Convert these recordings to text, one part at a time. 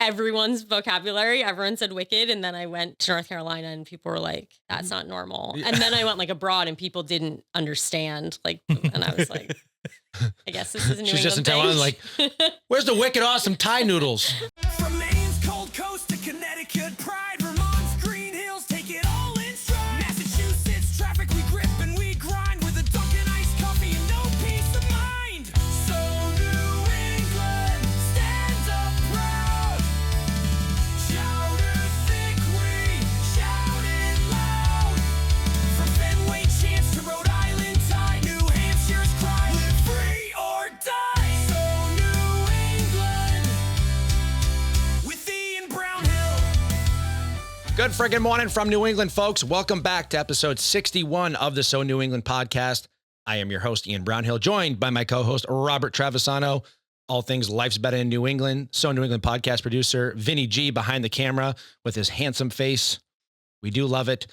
everyone's vocabulary. Everyone said wicked. And then I went to North Carolina and people were like, that's not normal. Yeah. And then I went like abroad and people didn't understand. Like, and I was like, I guess this is a New She's just in England Taiwan, thing. like, where's the wicked awesome Thai noodles? From Maine's cold coast to Connecticut pride, Vermont's green hills, take it all in stride. Massachusetts traffic, we grip and we grind with a Dunkin' iced coffee and no peace of mind. So New England stands up proud. Chowder thick, we shout it loud. From Fenway Chance to Rhode Island tide, New Hampshire's cry, live free or die. So New England with Ian Brownhill. Good friggin' morning from New England, folks. Welcome back to episode 61 of the So New England podcast. I am your host, Ian Brownhill, joined by my co-host, Robert Travisano. All things Life's Better in New England. So New England podcast producer, Vinny G behind the camera with his handsome face. We do love it.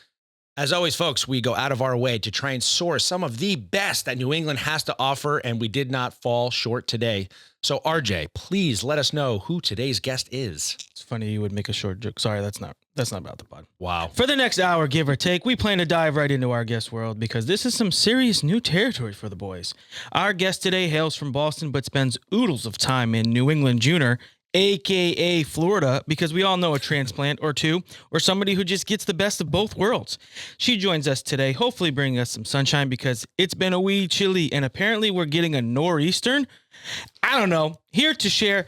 As always, folks, we go out of our way to try and source some of the best that New England has to offer, and we did not fall short today. So, RJ, please let us know who today's guest is. It's funny you would make a short joke. Sorry, that's not about the pod. Wow. For the next hour, give or take, we plan to dive right into our guest world because this is some serious new territory for the boys. Our guest today hails from Boston but spends oodles of time in New England Junior, a.k.a. Florida, because we all know a transplant or two, or somebody who just gets the best of both worlds. She joins us today, hopefully bringing us some sunshine because it's been a wee chilly and apparently we're getting a nor'eastern. I don't know. Here to share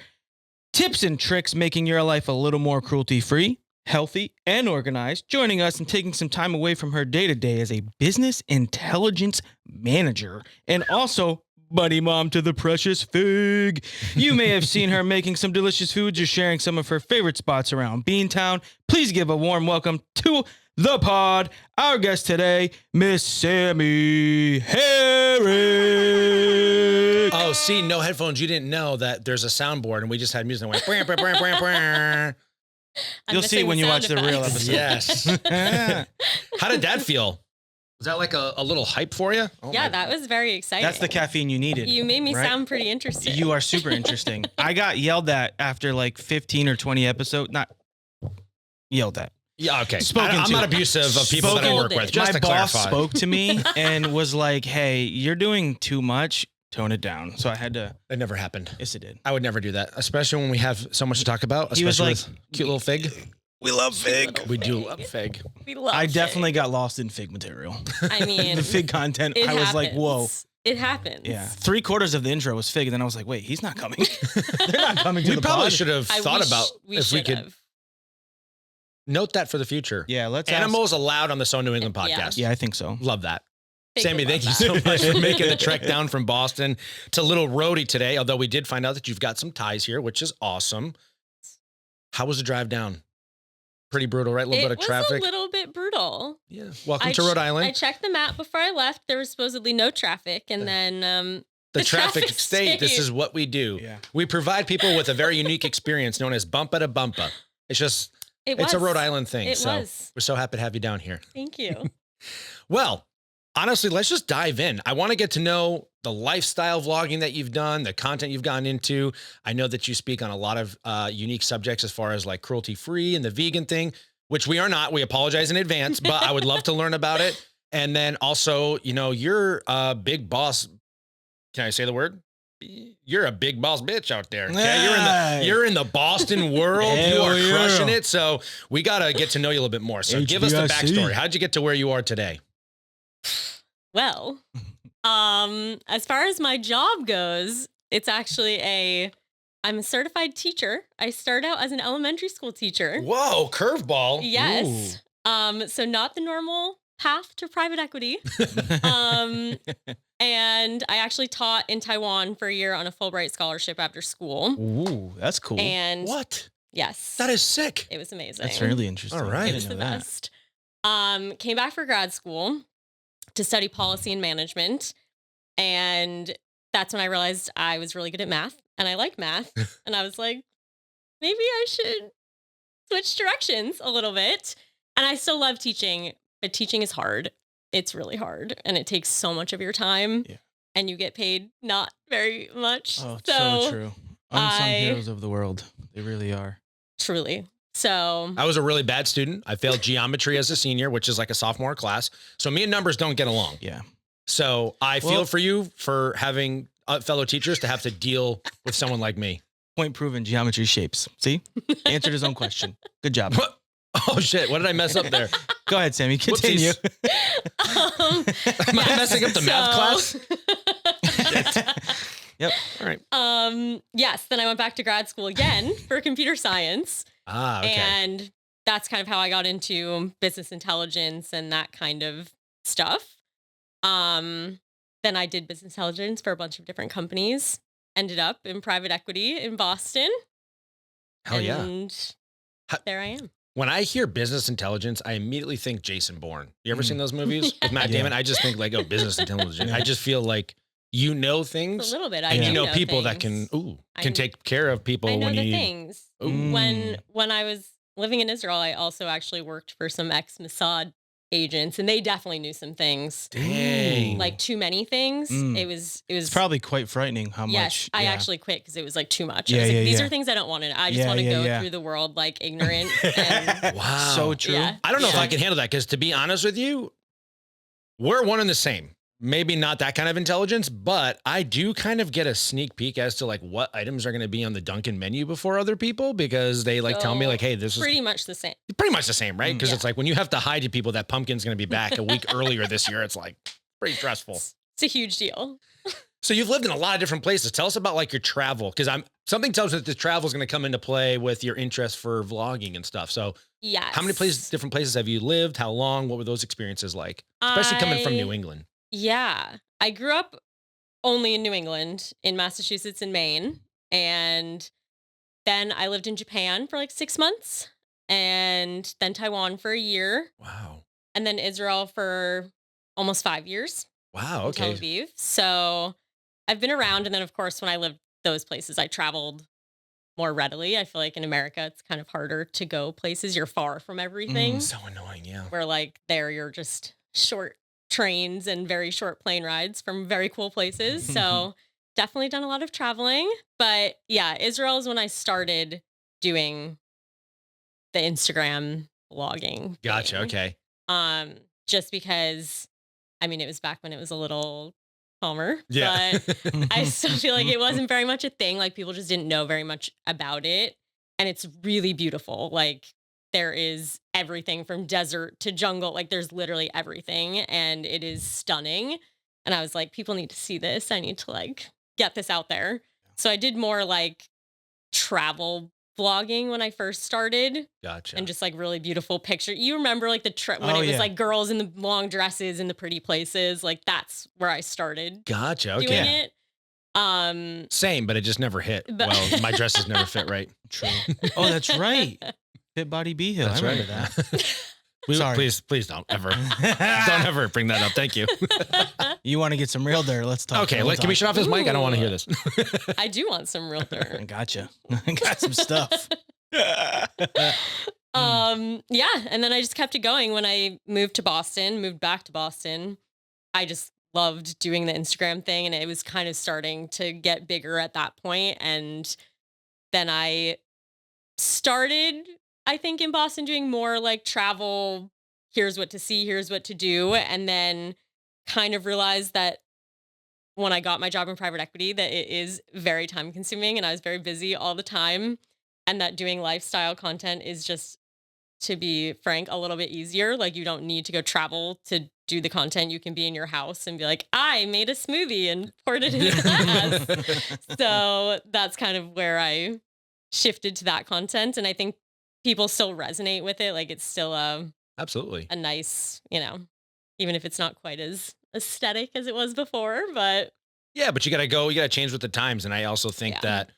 tips and tricks making your life a little more cruelty-free, healthy, and organized, joining us and taking some time away from her day-to-day as a business intelligence manager and also buddy mom to the precious Fig. You may have seen her making some delicious foods or sharing some of her favorite spots around Beantown. Please give a warm welcome to the pod, our guest today, Miss Sammie Herrick. Oh, see, no headphones. You didn't know that there's a soundboard, and we just had music that went. Brr, brr, brr, brr, brr. You'll see when you watch the real episode. Yes. How did that feel? Was that like a little hype for you? Oh Yeah, that was very exciting. That's the caffeine you needed. You made me right? sound pretty interesting. You are super interesting. I got yelled at after like 15 or 20 episodes. Not yelled at. Yeah, okay. Spoken I'm to. not abusive of people that I work with. Just My to boss clarify. spoke to me and was like, hey, you're doing too much. Tone it down. So I had to. It never happened. Yes, it did. I would never do that, especially when we have so much to talk about. He was Especially with cute little Fig. We love Fig. We do love Fig. We love I definitely Fig. got lost in Fig material. I mean, The Fig content. it I was like, happens. whoa. It happens. Yeah. 3/4 of the intro was Fig. And then I was like, wait, he's not coming. They're not coming to We the probably pod. should have I thought wish about if we could have. note that for the future. Yeah, let's Animals allowed on the So New England podcast. Yeah. Yeah, I think so. Love that. Fig Sammy, would thank you love so that. much for making the trek down from Boston to Little Rhodey today, although we did find out that you've got some ties here, which is awesome. How was the drive down? Pretty brutal, right? A little bit of traffic. It was a little bit brutal. Yeah. Welcome to Rhode Island. I checked the map before I left. There was supposedly no traffic. And then the traffic traffic state, this is what we do. Yeah. We provide people with a very unique experience known as bumpa to bumpa. It's just, it's a Rhode Island thing. It so was. we're so happy to have you down here. Thank you. Well, honestly, let's just dive in. I want to get to know the lifestyle vlogging that you've done, the content you've gotten into. I know that you speak on a lot of unique subjects as far as like cruelty-free and the vegan thing, which we are not. We apologize in advance, but I would love to learn about it. And then also, you know, you're a big boss. Can I say the word? You're a big boss bitch out there. Okay, you're in the Boston world. You are crushing it. So we gotta get to know you a little bit more. So give us the backstory. How'd you get to where you are today? Well, as far as my job goes, it's actually I'm a certified teacher. I started out as an elementary school teacher. Whoa, curveball. Yes. So not the normal path to private equity. And I actually taught in Taiwan for a year on a Fulbright scholarship after school. Ooh, that's cool. And What? yes, That is sick. it was amazing. That's really interesting. All right. I It was didn't the know that. best. Came back for grad school to study policy and management. And that's when I realized I was really good at math and I like math. And I was like, maybe I should switch directions a little bit. And I still love teaching, but teaching is hard. It's really hard and it takes so much of your time. Yeah. And you get paid not very much. Oh, it's so true. Unsung I- heroes of the world. They really are. truly. So I was a really bad student. I failed geometry as a senior, which is like a sophomore class. So me and numbers don't get along. Yeah. So I feel for you for having fellow teachers to have to deal with someone like me. Point proven, geometry shapes. See? Answered his own question. Good job. What? Oh shit, what did I mess up there? Go ahead, Sammie. Continue. Am I messing up the math class? Yep. All right. Yes, then I went back to grad school again for computer science. Okay. And that's kind of how I got into business intelligence and that kind of stuff. Then I did business intelligence for a bunch of different companies. Ended up in private equity in Boston. Hell yeah. And there I am. When I hear business intelligence, I immediately think Jason Bourne. You ever seen those movies with Matt Damon? I just think like, oh, business intelligence. I just feel like you know things. A little bit. And I you do know people that things. can take care of people I know when the you need. things. When I was living in Israel, I also actually worked for some ex-Mossad agents, and they definitely knew some things. Dang. Like too many things. It was It's probably quite frightening how much. I actually quit because it was like too much. Yeah, I was like, yeah, these yeah. are things I don't want to. I just want to go through the world like ignorant. And Wow. So true. Yeah. I don't know if I can handle that because to be honest with you, we're one and the same. Maybe not that kind of intelligence, but I do kind of get a sneak peek as to like what items are going to be on the Dunkin' menu before other people because they like tell me like, hey, this is pretty much the same. pretty much the same, right? Because Yeah. it's like when you have to hide to people that pumpkin's going to be back a week earlier this year, it's like pretty stressful. It's a huge deal. So you've lived in a lot of different places. Tell us about like your travel because something tells me that the travel is going to come into play with your interest for vlogging and stuff. So Yes. how many different places have you lived? How long? What were those experiences like? Especially coming from New England. Yeah. I grew up only in New England, in Massachusetts and Maine. And then I lived in Japan for like 6 months and then Taiwan for a year Wow. and then Israel for almost 5 years. Wow. In Tel Okay. Aviv. So I've been around. And then, of course, when I lived those places, I traveled more readily. I feel like in America, it's kind of harder to go places. You're far from everything. So annoying. Yeah. Where like there, you're just short trains and very short plane rides from very cool places. So definitely done a lot of traveling. But yeah, Israel is when I started doing the Instagram vlogging. Gotcha. thing. Okay. Just because, I mean, it was back when it was a little calmer. Yeah. But I still feel like it wasn't very much a thing. Like people just didn't know very much about it. And it's really beautiful. Like there is everything from desert to jungle. Like there's literally everything. And it is stunning. And I was like, people need to see this. I need to like get this out there. So I did more like travel vlogging when I first started. Gotcha. And just like really beautiful picture. You remember like when Oh, it was yeah. like girls in the long dresses in the pretty places. Like that's where I started Gotcha. Okay. doing it. Same, but it just never hit. But- Well, my dresses never fit right. True. Oh, that's right. Fit Body B Hill. That's I remember right. that. Sorry. Sorry. Please don't ever. Don't ever bring that up. Thank you. You want to get some real dirt? Let's talk. Okay, We'll can we talk. shut off his mic? I don't want to hear this. I do want some real I dirt. gotcha. I got some stuff. Yeah. And then I just kept it going when I moved back to Boston. I just loved doing the Instagram thing and it was kind of starting to get bigger at that point. And then I started, I think, in Boston doing more like travel. Here's what to see, here's what to do. And then kind of realized that when I got my job in private equity, that it is very time consuming and I was very busy all the time. And that doing lifestyle content is just, to be frank, a little bit easier. Like you don't need to go travel to do the content. You can be in your house and be like, I made a smoothie and poured it in a glass. So that's kind of where I shifted to that content. And I think people still resonate with it. Like it's still Absolutely. a nice, even if it's not quite as aesthetic as it was before, but Yeah, but you got to change with the times. And I also think Yeah. that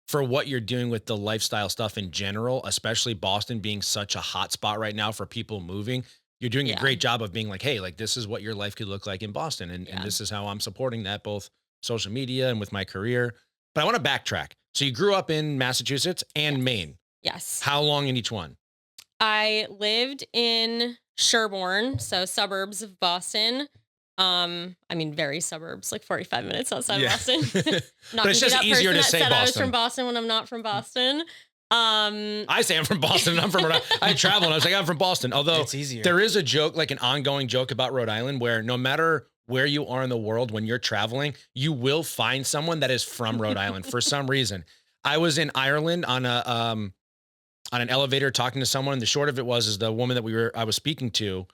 for what you're doing with the lifestyle stuff in general, especially Boston being such a hot spot right now for people moving, you're doing a Yeah. great job of being like, hey, like this is what your life could look like in Boston. And Yeah. this is how I'm supporting that both social media and with my career. But I want to backtrack. So you grew up in Massachusetts and Maine. yes. How long in each one? I lived in Sherborne, so suburbs of Boston. I mean, very suburbs, like 45 minutes outside Yeah. of Boston. Not But it's to be just that easier person to that say said I was Boston. from Boston when I'm not from Boston. I say I'm from Boston and I'm from Rhode Island. I travel and I was like, I'm from Boston. Although It's easier. there is a joke, like an ongoing joke about Rhode Island where no matter where you are in the world, when you're traveling, you will find someone that is from Rhode Island for some reason. I was in Ireland on an elevator talking to someone. And the short of it is the woman that I was speaking to,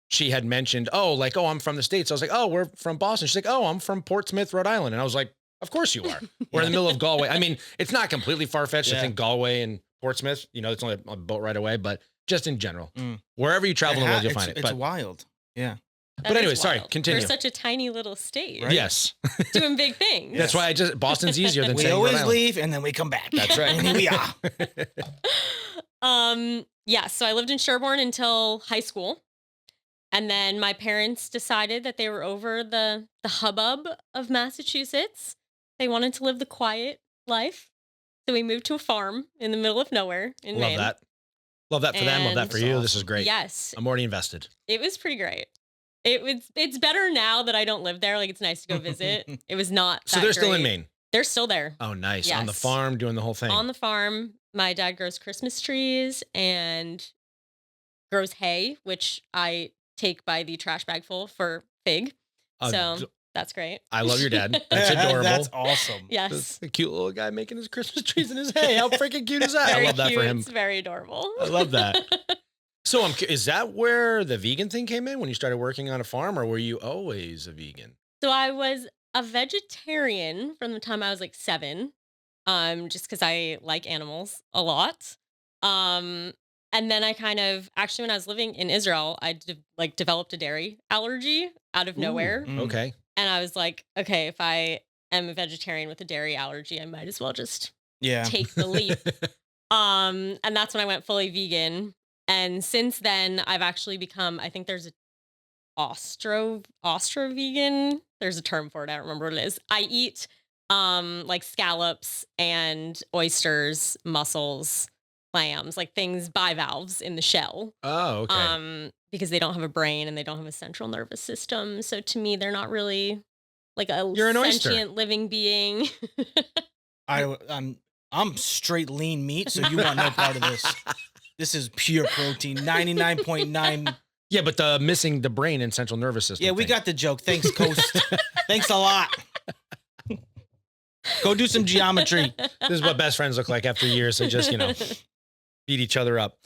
she had mentioned, oh, I'm from the States. I was like, oh, we're from Boston. She's like, oh, I'm from Portsmouth, Rhode Island. And I was like, of course you are. We're in the middle of Galway. I mean, it's not completely far-fetched. Yeah. I think Galway and Portsmouth, it's only a boat right away, but just in general, wherever you travel in the world, you'll find it. It's wild. Yeah. That anyway, is sorry, wild. continue. We're such a tiny little state. Right? Yes. Doing big things. That's why Boston's easier than We saying Rhode always Island. leave and then we come back. That's right. And here we are. Yeah, so I lived in Sherborne until high school. And then my parents decided that they were over the hubbub of Massachusetts. They wanted to live the quiet life. So we moved to a farm in the middle of nowhere in Maine. Love that. Love that for them. Love that for And- you. This is great. Yes. I'm already invested. It was pretty great. It's better now that I don't live there. Like, it's nice to go visit. It was not So that they're still in great. Maine. They're still there. Oh, nice. On the Yes. farm, doing the whole thing. On the farm, my dad grows Christmas trees and grows hay, which I take by the trash bag full for fig. So that's great. I love your dad. That's adorable. That's awesome. Yes. That's a cute little guy making his Christmas trees in his hay. How freaking cute is that? I Very love that cute. for him. It's very adorable. I love that. So is that where the vegan thing came in when you started working on a farm, or were you always a vegan? So I was a vegetarian from the time I was like 7, just because I like animals a lot. And then I actually, when I was living in Israel, I developed a dairy allergy out of nowhere. Mm. Okay. And I was like, okay, if I am a vegetarian with a dairy allergy, I might as well just Yeah. take the leap. And that's when I went fully vegan. And since then, I've actually become, I think there's a ostro vegan. There's a term for it. I don't remember what it is. I eat like scallops and oysters, mussels, clams, like things bivalves in the shell. Oh, okay. Because they don't have a brain and they don't have a central nervous system. So to me, they're not really like a You're an oyster. sentient living being. I'm straight lean meat, so you want no part of this. This is pure protein, 99.9. Yeah, but missing the brain and central nervous system. Yeah, we thing. got the joke. Thanks, Coast. Thanks a lot. Go do some geometry. This is what best friends look like after years. They just, beat each other up.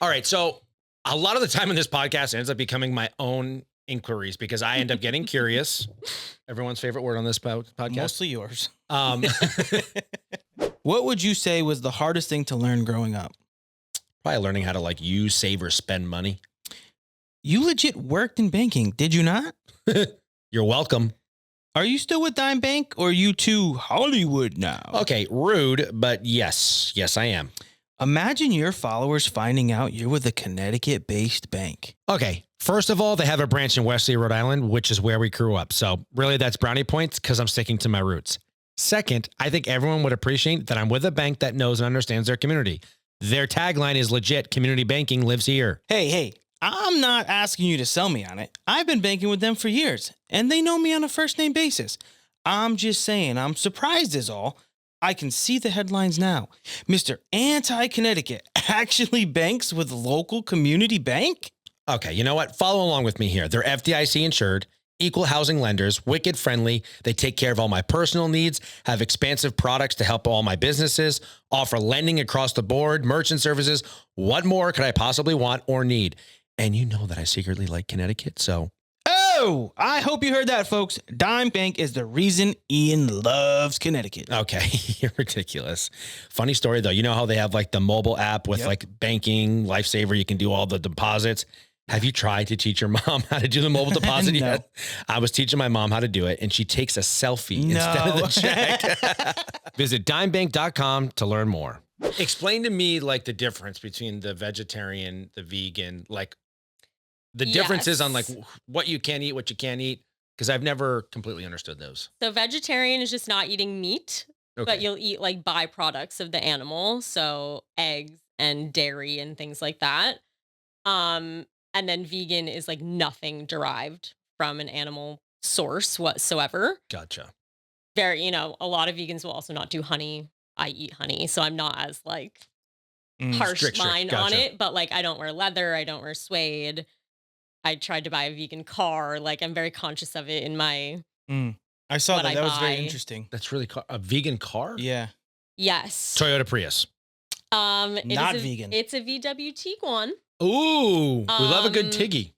All right. So a lot of the time in this podcast ends up becoming my own inquiries because I end up getting curious. Everyone's favorite word on this podcast. Mostly yours. Um, What would you say was the hardest thing to learn growing up? probably learning how to use, save, or spend money. You legit worked in banking, did you not? You're welcome. Are you still with Dime Bank or are you too Hollywood now? Okay, rude, but yes, I am. Imagine your followers finding out you're with a Connecticut-based bank. Okay, first of all, they have a branch in Wesley, Rhode Island, which is where we grew up. So really, that's brownie points because I'm sticking to my roots. Second, I think everyone would appreciate that I'm with a bank that knows and understands their community. Their tagline is legit, community banking lives here. Hey, I'm not asking you to sell me on it. I've been banking with them for years, and they know me on a first-name basis. I'm just saying I'm surprised is all. I can see the headlines now. Mr. Anti-Connecticut actually banks with local community bank? Okay, you know what? Follow along with me here. They're FDIC insured, equal housing lenders, wicked friendly. They take care of all my personal needs, have expansive products to help all my businesses, offer lending across the board, merchant services. What more could I possibly want or need? And you know that I secretly like Connecticut, so. Oh, I hope you heard that, folks. Dime Bank is the reason Ian loves Connecticut. Okay, you're ridiculous. Funny story, though. You know how they have like the mobile app with like banking, Lifesaver, you can do all the deposits. Have you tried to teach your mom how to do the mobile deposit No. yet? I was teaching my mom how to do it, and she takes a selfie instead of the check. Visit dimebank.com to learn more. Explain to me like the difference between the vegetarian, the vegan, like the differences on like what you can eat, what you can't eat, because I've never completely understood those. So vegetarian is just not eating meat, Okay. but you'll eat like byproducts of the animal. So eggs and dairy and things like that. And then vegan is like nothing derived from an animal source whatsoever. Gotcha. A lot of vegans will also not do honey. I eat honey, so I'm not as like harsh strict, line on gotcha. it, but like I don't wear leather, I don't wear suede. I tried to buy a vegan car. Like I'm very conscious of it in my Mm. I saw what that. I That was very buy. interesting. That's really a vegan car? Yeah. Yes. Toyota Prius. It Not is vegan. It's a VW Tiguan. Ooh, we love a good Um, Tiggy.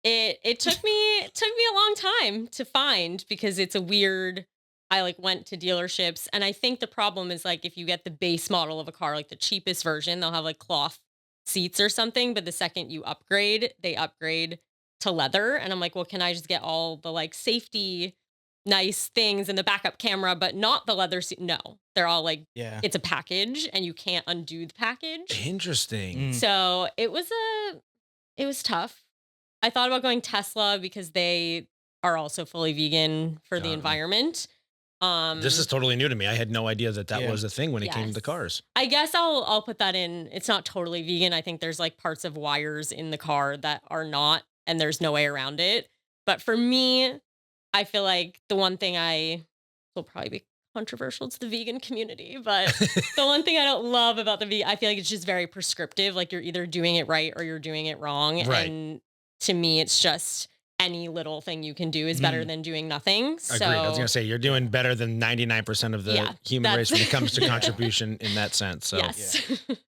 It took me a long time to find because it's a weird. I like went to dealerships, and I think the problem is like if you get the base model of a car, like the cheapest version, they'll have like cloth seats or something, but the second you upgrade, they upgrade to leather, and I'm like, well, can I just get all the like safety nice things and the backup camera, but not the leather seat? No, they're all like Yeah. it's a package, and you can't undo the package. Interesting. Mm. So it was tough. I thought about going Tesla because they are also fully vegan for the Uh-uh. environment. This is totally new to me. I had no idea that Yeah. was a thing when it came to Yes. the cars. I guess I'll put that in. It's not totally vegan. I think there's like parts of wires in the car that are not, and there's no way around it. But for me, I feel like the one thing I will probably be controversial to the vegan community, but the one thing I don't love about the vegan, I feel like it's just very prescriptive. Like you're either doing it right or you're doing it wrong. Right. And to me, it's just any little thing you can do is better than doing nothing. So Agreed. I was going to say, you're doing better than 99% of the Yeah, human race that's- when it comes to contribution in that sense. So yes,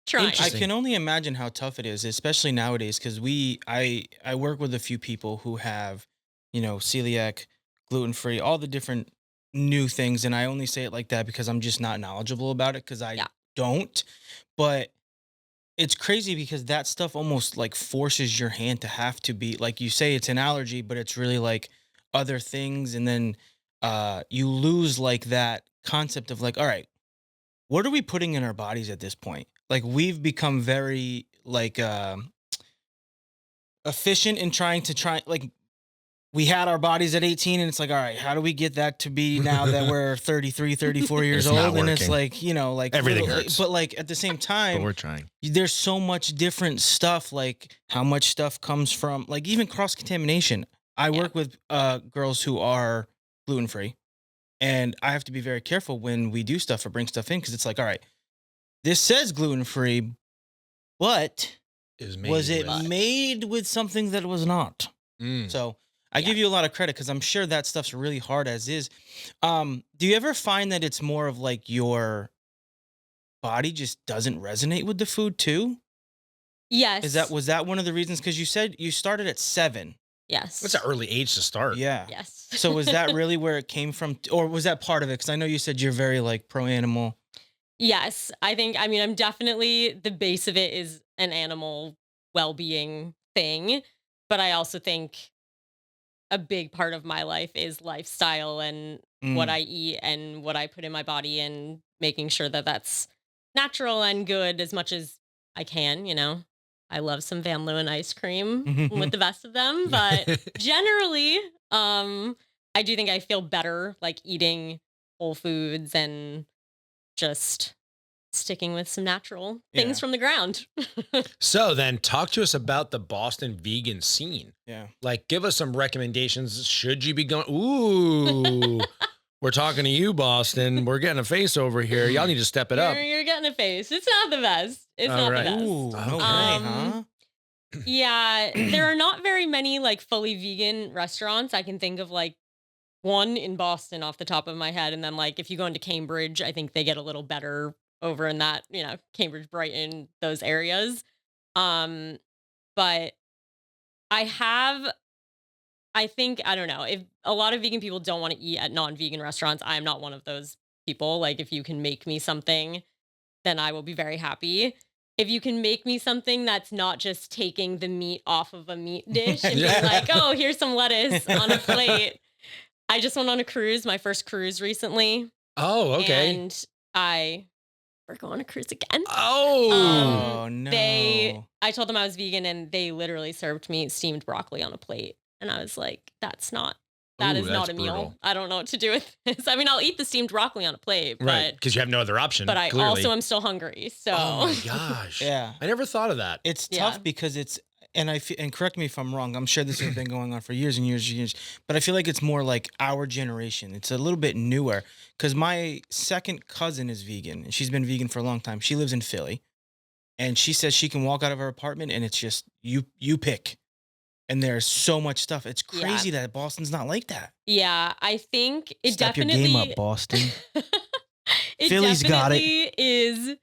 trying. I Interesting. can only imagine how tough it is, especially nowadays, because I work with a few people who have, celiac, gluten-free, all the different new things, and I only say it like that because I'm just not knowledgeable about it because I Yeah. don't. But it's crazy because that stuff almost like forces your hand to have to be like you say it's an allergy, but it's really like other things, and then you lose like that concept of like, all right, what are we putting in our bodies at this point? Like we've become very like efficient in trying like we had our bodies at 18 and it's like, all right, how do we get that to be now that we're 33, 34 years It's not old? And it's working. like, like Everything little- hurts. But like at the same but time, we're trying. there's so much different stuff, like how much stuff comes from like even cross contamination. I Yeah. work with girls who are gluten free, and I have to be very careful when we do stuff or bring stuff in because it's like, all right, this says gluten free, but was it with- made with something that was not? Mm. So I give you a lot of credit because I'm sure that stuff's really hard as is. Do you ever find that it's more of like your body just doesn't resonate with the food too? Yes. Was that one of the reasons? Because you said you started at 7. Yes. What's an early age to start? Yeah. Yes. So was that really where it came from, or was that part of it? Because I know you said you're very like pro animal. Yes. I mean, I'm definitely the base of it is an animal well-being thing, but I also think a big part of my life is lifestyle and what I eat and what I put in my body and making sure that that's natural and good as much as I can, I love some Van Leeuwen ice cream with the best of them, but generally, I do think I feel better like eating whole foods and just sticking with some natural things Yeah. from the ground. So then talk to us about the Boston vegan scene. Yeah. Like, give us some recommendations. Should you be going? Ooh, we're talking to you, Boston. We're getting a face over here. Y'all need to step it up. You're getting a face. It's not the best. It's All not right. the best. Ooh, no way, Um, huh? Yeah, there are not very many like fully vegan restaurants. I can think of like one in Boston off the top of my head. And then like if you go into Cambridge, I think they get a little better over in that, Cambridge, Brighton, those areas. But I think, I don't know, if a lot of vegan people don't want to eat at non-vegan restaurants, I'm not one of those people. Like if you can make me something, then I will be very happy. If you can make me something that's not just taking the meat off of a meat dish and Yeah. being like, oh, here's some lettuce on a plate. I just went on a cruise, my first cruise recently. Oh, okay. And we're going on a cruise again. Oh, Oh no. I told them I was vegan and they literally served me steamed broccoli on a plate. And I was like, that is Ooh, not that's a meal. brutal. I don't know what to do with this. I mean, I'll eat the steamed broccoli on a plate, right. Because you have no other option. but I clearly. also am still hungry. So Oh my gosh. Yeah. I never thought of that. It's Yeah. tough because and correct me if I'm wrong. I'm sure this has been going on for years and years and years, but I feel like it's more like our generation. It's a little bit newer because my second cousin is vegan and she's been vegan for a long time. She lives in Philly. and she says she can walk out of her apartment and it's just you pick. And there's so much stuff. It's crazy that Boston's not like that. Yeah, I think it Step definitely your game up, Boston. it Philly's got it. definitely is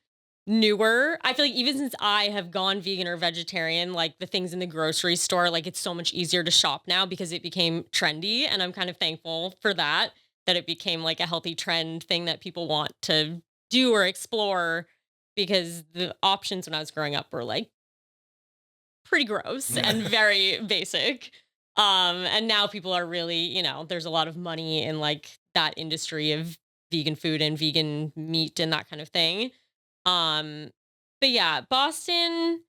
newer. I feel like even since I have gone vegan or vegetarian, like the things in the grocery store, like it's so much easier to shop now because it became trendy. And I'm kind of thankful for that it became like a healthy trend thing that people want to do or explore, because the options when I was growing up were like pretty gross and very basic. And now people are really, you know, there's a lot of money in like that industry of vegan food and vegan meat and that kind of thing. But yeah, Boston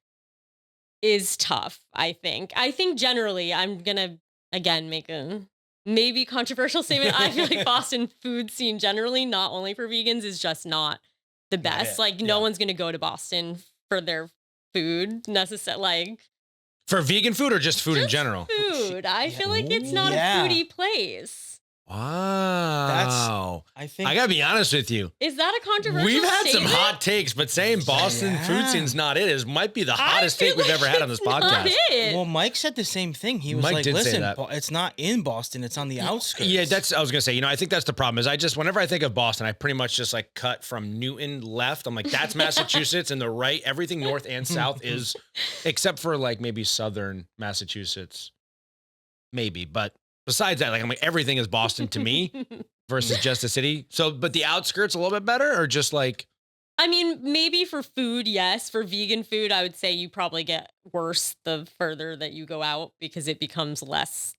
is tough, I think. I think generally, I'm gonna again make a maybe controversial statement. I feel like Boston food scene generally, not only for vegans, is just not the best. Like no one's gonna go to Boston for their food necessarily. Like for vegan food or just food in general? Food. I feel like it's not a foodie place. Wow. I think I gotta be honest with you. Is that a controversial We've had statement? some hot takes, but saying Boston food scene's not it is might be the hottest take we've ever had on this podcast. Well, Mike said the same thing. He was Mike like, did say listen, that. it's not in Boston, it's on the outskirts. Yeah, I was gonna say, you know, I think that's the problem is whenever I think of Boston, I pretty much just like cut from Newton left. I'm like, that's Massachusetts, and the right, everything north and south is, except for like maybe southern Massachusetts. Maybe, but besides that, like I'm like, everything is Boston to me versus just a city. So, but the outskirts a little bit better, or just like, I mean, maybe for food, yes. For vegan food, I would say you probably get worse the further that you go out because it becomes less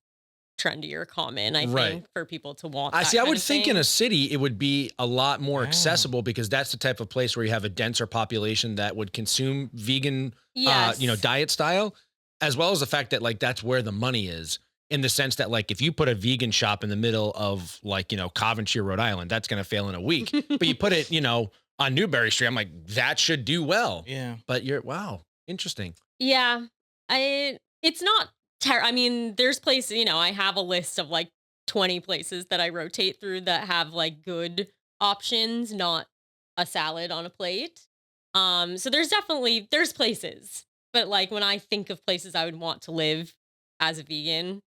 trendy or common, I think, for people to want. I would think in a city it would be a lot more accessible because that's the type of place where you have a denser population that would consume vegan, diet style, as well as the fact that like that's where the money is. In the sense that, like, if you put a vegan shop in the middle of, like, you know, Coventry, Rhode Island, that's going to fail in a week. But you put it, you know, on Newberry Street, I'm like, that should do well. Yeah. But wow, interesting. Yeah. It's not I mean, there's places, you know, I have a list of like 20 places that I rotate through that have like good options, not a salad on a plate. So there's places. But like when I think of places I would want to live as a vegan,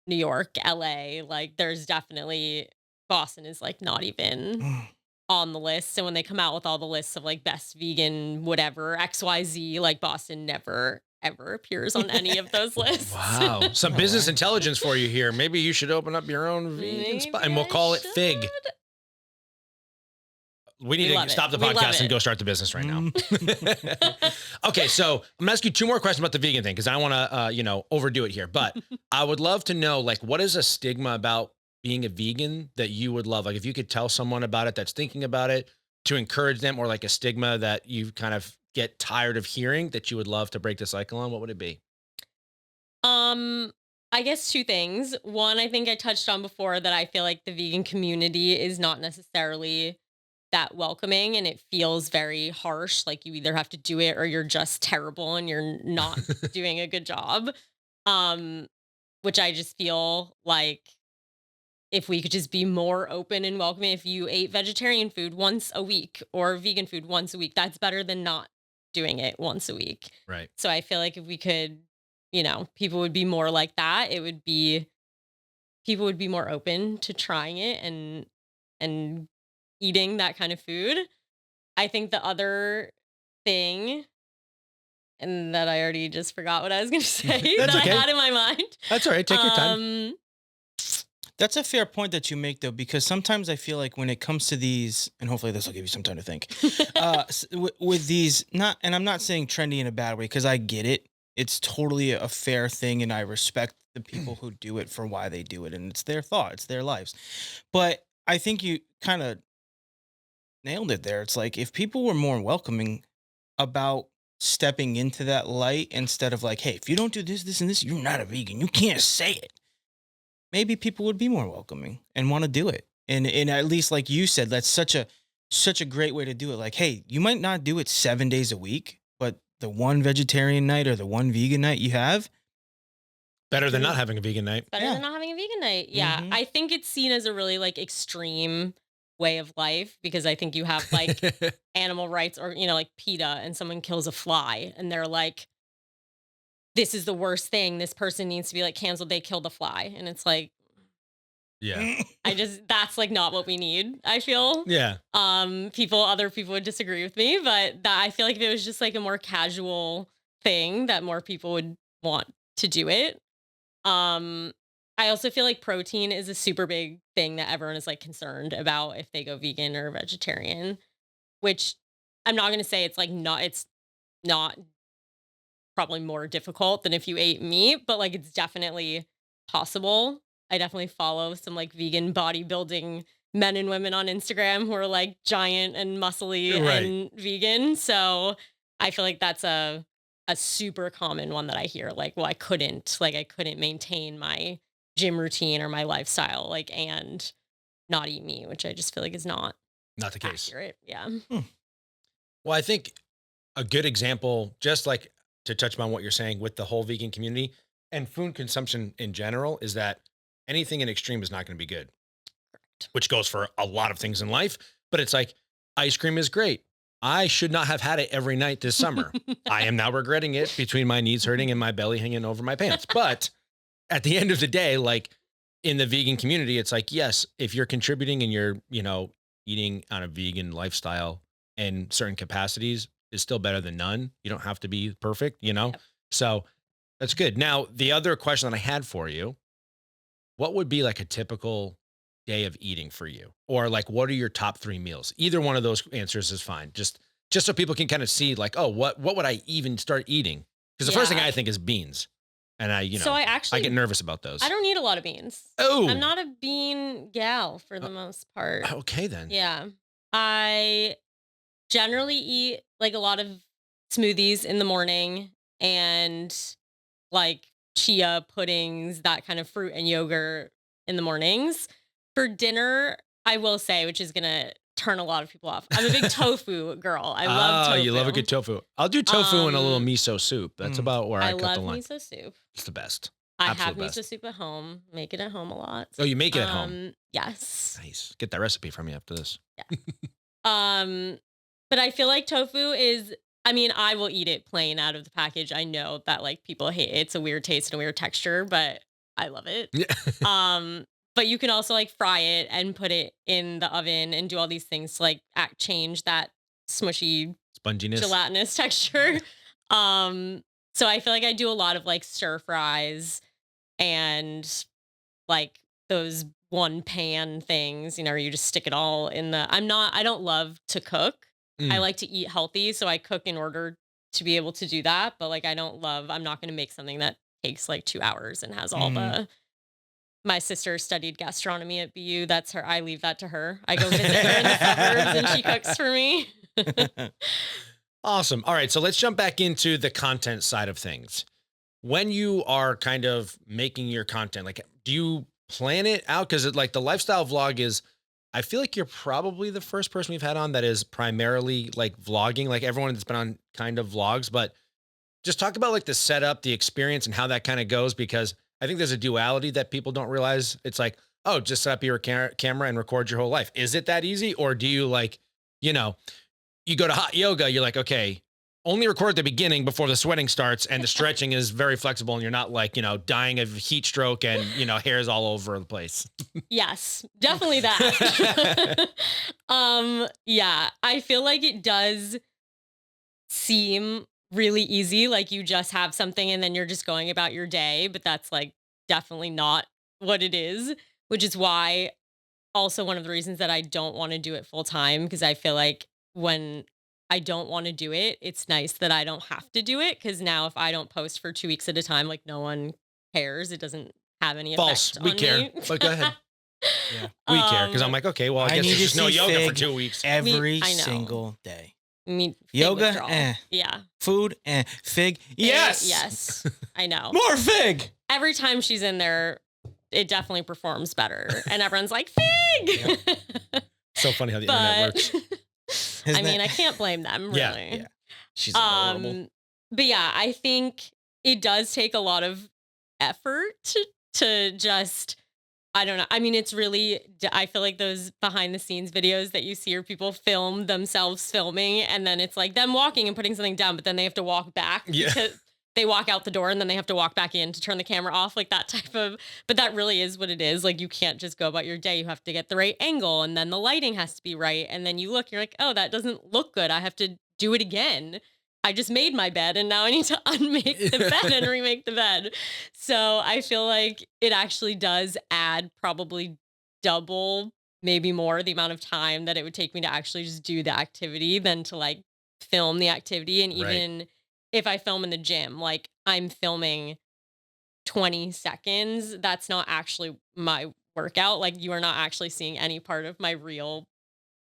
New York, LA, like there's definitely Boston is like not even on the list. So when they come out with all the lists of like best vegan, whatever, XYZ, like Boston never ever appears on any of those lists. Wow. Some business intelligence for you here. Maybe you should open up your own vegan spot and we'll call it Fig. We need to stop the podcast and go start the business right now. Okay, so I'm gonna ask you two more questions about the vegan thing because I don't want to, overdo it here. But I would love to know, like, what is a stigma about being a vegan that you would love? Like, if you could tell someone about it that's thinking about it to encourage them, or like a stigma that you kind of get tired of hearing that you would love to break the cycle on, what would it be? I guess two things. One, I think I touched on before that I feel like the vegan community is not necessarily that welcoming and it feels very harsh. Like you either have to do it or you're just terrible and you're not doing a good job. Which I just feel like if we could just be more open and welcoming, if you ate vegetarian food once a week or vegan food once a week, that's better than not doing it once a week. Right. So I feel like if we could, people would be more like that. People would be more open to trying it and eating that kind of food. I think the other thing, and that I already just forgot what I was going to say that I had in my mind. That's all right. Take your time. That's a fair point that you make, though, because sometimes I feel like when it comes to these, and hopefully this will give you some time to think, with these, and I'm not saying trendy in a bad way, because I get it. It's totally a fair thing, and I respect the people who do it for why they do it, and it's their thought, it's their lives. But I think you kind of nailed it there. It's like if people were more welcoming about stepping into that light instead of like, hey, if you don't do this, this, and this, you're not a vegan. You can't say it. Maybe people would be more welcoming and want to do it. And at least, like you said, that's such a great way to do it. Like, hey, you might not do it 7 days a week, but the one vegetarian night or the one vegan night you have. Better than not having a vegan night. Better than not having a vegan night. Yeah. Mm-hmm. I think it's seen as a really like extreme way of life, because I think you have like animal rights, or, you know, like PETA, and someone kills a fly and they're like, this is the worst thing. This person needs to be like canceled. They killed a fly. And it's like, Yeah. that's like not what we need, I feel. Yeah. Other people would disagree with me, but that I feel like if it was just like a more casual thing, that more people would want to do it. I also feel like protein is a super big thing that everyone is like concerned about if they go vegan or vegetarian, which I'm not going to say it's not probably more difficult than if you ate meat, but like it's definitely possible. I definitely follow some like vegan bodybuilding men and women on Instagram who are like giant and muscly and vegan. So I feel like that's a super common one that I hear. Like, well, I couldn't maintain my gym routine or my lifestyle, like, and not eat meat, which I just feel like is not the case. Accurate. Yeah. Well, I think a good example, just like to touch on what you're saying with the whole vegan community and food consumption in general, is that anything in extreme is not going to be good. Correct. Which goes for a lot of things in life, but it's like ice cream is great. I should not have had it every night this summer. I am now regretting it between my knees hurting and my belly hanging over my pants. But at the end of the day, like in the vegan community, it's like, yes, if you're contributing and you're, you know, eating on a vegan lifestyle in certain capacities is still better than none. You don't have to be perfect, you know? Yep. So that's good. Now, the other question that I had for you, what would be like a typical day of eating for you? Or like, what are your top 3 meals? Either one of those answers is fine. Just so people can kind of see like, oh, what would I even start eating? Because the first thing I think is beans. And I get nervous about those. I don't eat a lot of beans. Oh, I'm not a bean gal for the most part. Okay, then. Yeah. I generally eat like a lot of smoothies in the morning and like chia puddings, that kind of fruit and yogurt in the mornings. For dinner, I will say, which is going to turn a lot of people off, I'm a big tofu girl. I love tofu. You love a good tofu. I'll do tofu in a little miso soup. That's about where I cut the line. I love miso soup. It's the best. I Absolute have best. miso soup at home. Make it at home a lot. Oh, you make it at home? Yes. Nice. Get that recipe from me after this. Yeah. But I feel like tofu is, I mean, I will eat it plain out of the package. I know that like people hate it. It's a weird taste and a weird texture, but I love it. Yeah. But you can also like fry it and put it in the oven and do all these things to like change that smushy sponginess, gelatinous texture. So I feel like I do a lot of like stir fries and like those one pan things, you know, where you just stick it all in the, I don't love to cook. I like to eat healthy. So I cook in order to be able to do that. But like, I'm not going to make something that takes like 2 hours and has all my sister studied gastronomy at BU. That's her. I leave that to her. I go visit her in the suburbs and she cooks for me. Awesome. All right. So let's jump back into the content side of things. When you are kind of making your content, like, do you plan it out? Because like the lifestyle vlog is, I feel like you're probably the first person we've had on that is primarily like vlogging, like everyone that's been on kind of vlogs, but just talk about like the setup, the experience and how that kind of goes, because I think there's a duality that people don't realize. It's like, oh, just set up your camera and record your whole life. Is it that easy? Or do you like, you know, you go to hot yoga, you're like, okay, only record at the beginning before the sweating starts and the stretching is very flexible and you're not like, you know, dying of heat stroke and, you know, hairs all over the place. Yes, definitely that. Yeah, I feel like it does seem really easy. Like you just have something and then you're just going about your day, but that's like definitely not what it is, which is why also one of the reasons that I don't want to do it full time, because I feel like when I don't want to do it, it's nice that I don't have to do it. Because now if I don't post for 2 weeks at a time, like no one cares. It doesn't have any False. effect We on care. me. But go ahead. Yeah. We care. Because I'm like, okay, well, I guess need there's to just no see yoga for Fig 2 weeks. Every I know. single day. Yoga, Yoga, yeah. Food, Fig, yes. Yes, I know. More Fig. Every time she's in there, it definitely performs better. And everyone's like, Fig! Yep. So funny how the internet works. I mean, I can't blame them, really. Yeah. She's adorable. But yeah, I think it does take a lot of effort to just I don't know. I mean, it's really, I feel like those behind the scenes videos that you see where people film themselves filming and then it's like them walking and putting something down, but then they have to walk back Yeah. because they walk out the door and then they have to walk back in to turn the camera off, like that type of, but that really is what it is. Like you can't just go about your day. You have to get the right angle and then the lighting has to be right. And then you look, you're like, oh, that doesn't look good. I have to do it again. I just made my bed and now I need to unmake the bed and remake the bed. So I feel like it actually does add probably double, maybe more the amount of time that it would take me to actually just do the activity than to like film the activity. And Right. even if I film in the gym, like I'm filming 20 seconds, that's not actually my workout. Like you are not actually seeing any part of my real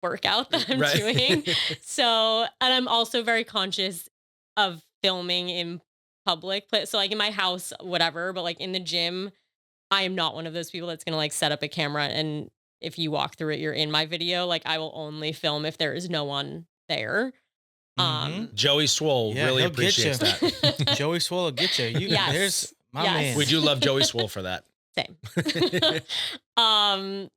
workout that I'm Right. doing. So, and I'm also very conscious of filming in public. So, like in my house, whatever, but like in the gym, I am not one of those people that's going to like set up a camera. And if you walk through it, you're in my video. Like, I will only film if there is no one there. Joey Swole Yeah, really he'll get appreciates ya. that. Joey Swole will get you. Yes. There's my Yes. man. We do love Joey Swole for that. Same.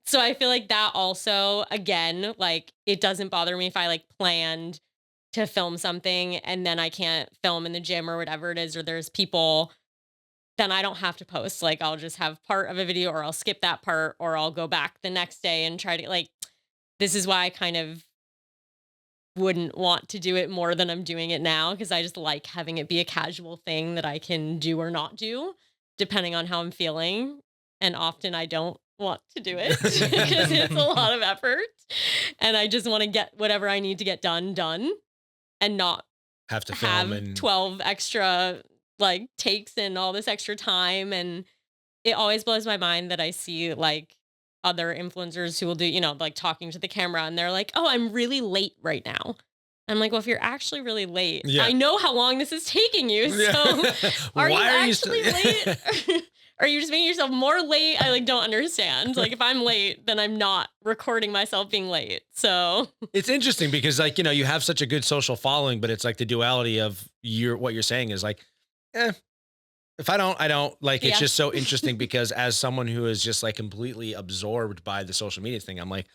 So I feel like that also, again, like it doesn't bother me if I like planned to film something and then I can't film in the gym or whatever it is, or there's people, then I don't have to post. Like I'll just have part of a video or I'll skip that part or I'll go back the next day and try to like, this is why I kind of wouldn't want to do it more than I'm doing it now. Cause I just like having it be a casual thing that I can do or not do depending on how I'm feeling. And often I don't want to do it because it's a lot of effort. And I just want to get whatever I need to get done and not Have to film have and 12 extra like takes and all this extra time. And it always blows my mind that I see like other influencers who will do, like talking to the camera and they're like, oh, I'm really late right now. I'm like, well, if you're actually really late, Yeah. I know how long this is taking you. So are you actually late? Or are you just making yourself more late? I like don't understand. Like if I'm late, then I'm not recording myself being late. So It's interesting because like, you have such a good social following, but it's like the duality of what you're saying is like, if I don't like, it's Yeah. just so interesting because as someone who is just like completely absorbed by the social media thing, I'm like,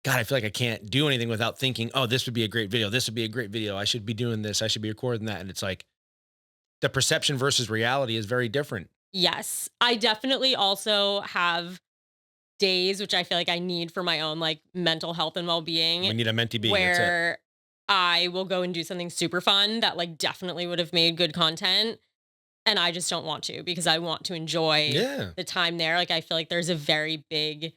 God, I feel like I can't do anything without thinking, oh, this would be a great video. This would be a great video. I should be doing this. I should be recording that. And it's like the perception versus reality is very different. yes, I definitely also have days, which I feel like I need for my own like mental health and well-being. We need a mentee being. That's it. Where I will go and do something super fun that like definitely would have made good content. And I just don't want to because I want to enjoy Yeah. the time there. Like I feel like there's a very big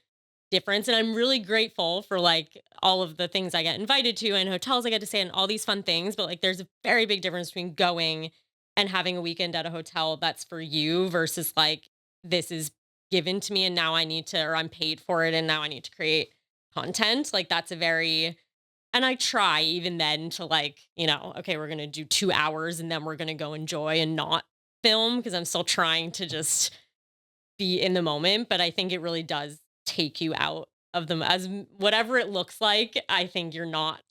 difference. And I'm really grateful for like all of the things I get invited to and hotels I get to stay in, all these fun things. But like there's a very big difference between going and having a weekend at a hotel that's for you versus like this is given to me and now I need to, or I'm paid for it and now I need to create content. Like that's a very, and I try even then to like, okay, we're going to do 2 hours and then we're going to go enjoy and not film because I'm still trying to just be in the moment. But I think it really does take you out of them as whatever it looks like. I think you're not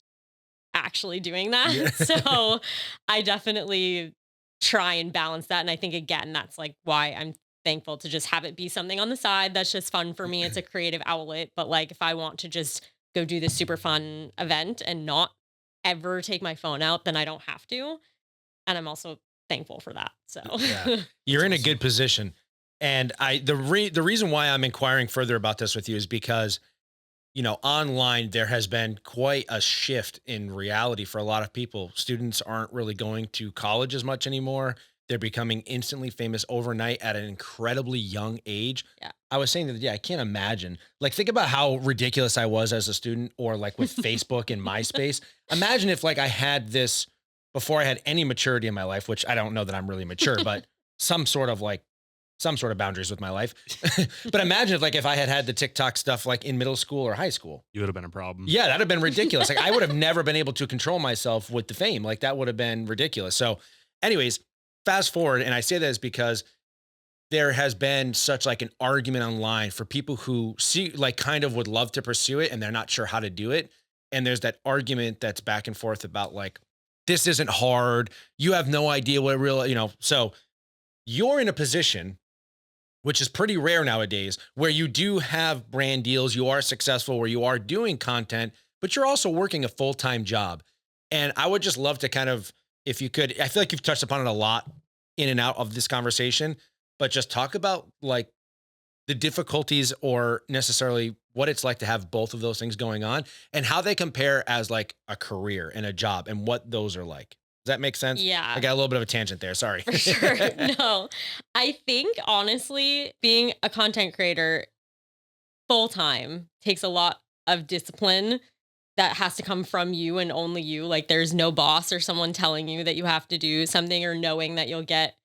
actually doing that. Yeah. So I definitely try and balance that. And I think, again, that's like why I'm thankful to just have it be something on the side that's just fun for me. It's a creative outlet. But like if I want to just go do this super fun event and not ever take my phone out, then I don't have to. And I'm also thankful for that. So Yeah. You're in a good position. And the reason why I'm inquiring further about this with you is because, online there has been quite a shift in reality for a lot of people. Students aren't really going to college as much anymore. They're becoming instantly famous overnight at an incredibly young age. Yeah. I was saying that, I can't imagine. Like, think about how ridiculous I was as a student or like with Facebook and MySpace. Imagine if like I had this before I had any maturity in my life, which I don't know that I'm really mature, but some sort of boundaries with my life. But imagine if I had the TikTok stuff like in middle school or high school. You would have been a problem. Yeah, that'd have been ridiculous. Like I would have never been able to control myself with the fame. Like that would have been ridiculous. So anyways, fast forward. And I say that is because there has been such like an argument online for people who see like kind of would love to pursue it and they're not sure how to do it. And there's that argument that's back and forth about like, this isn't hard. You have no idea what real, so you're in a position which is pretty rare nowadays, where you do have brand deals, you are successful, where you are doing content, but you're also working a full-time job. And I would just love to kind of, if you could, I feel like you've touched upon it a lot in and out of this conversation, but just talk about like the difficulties or necessarily what it's like to have both of those things going on and how they compare as like a career and a job and what those are like. Does that make sense? Yeah. I got a little bit of a tangent there. Sorry. For sure. No, I think honestly, being a content creator full time takes a lot of discipline that has to come from you and only you. Like there's no boss or someone telling you that you have to do something or knowing that you'll get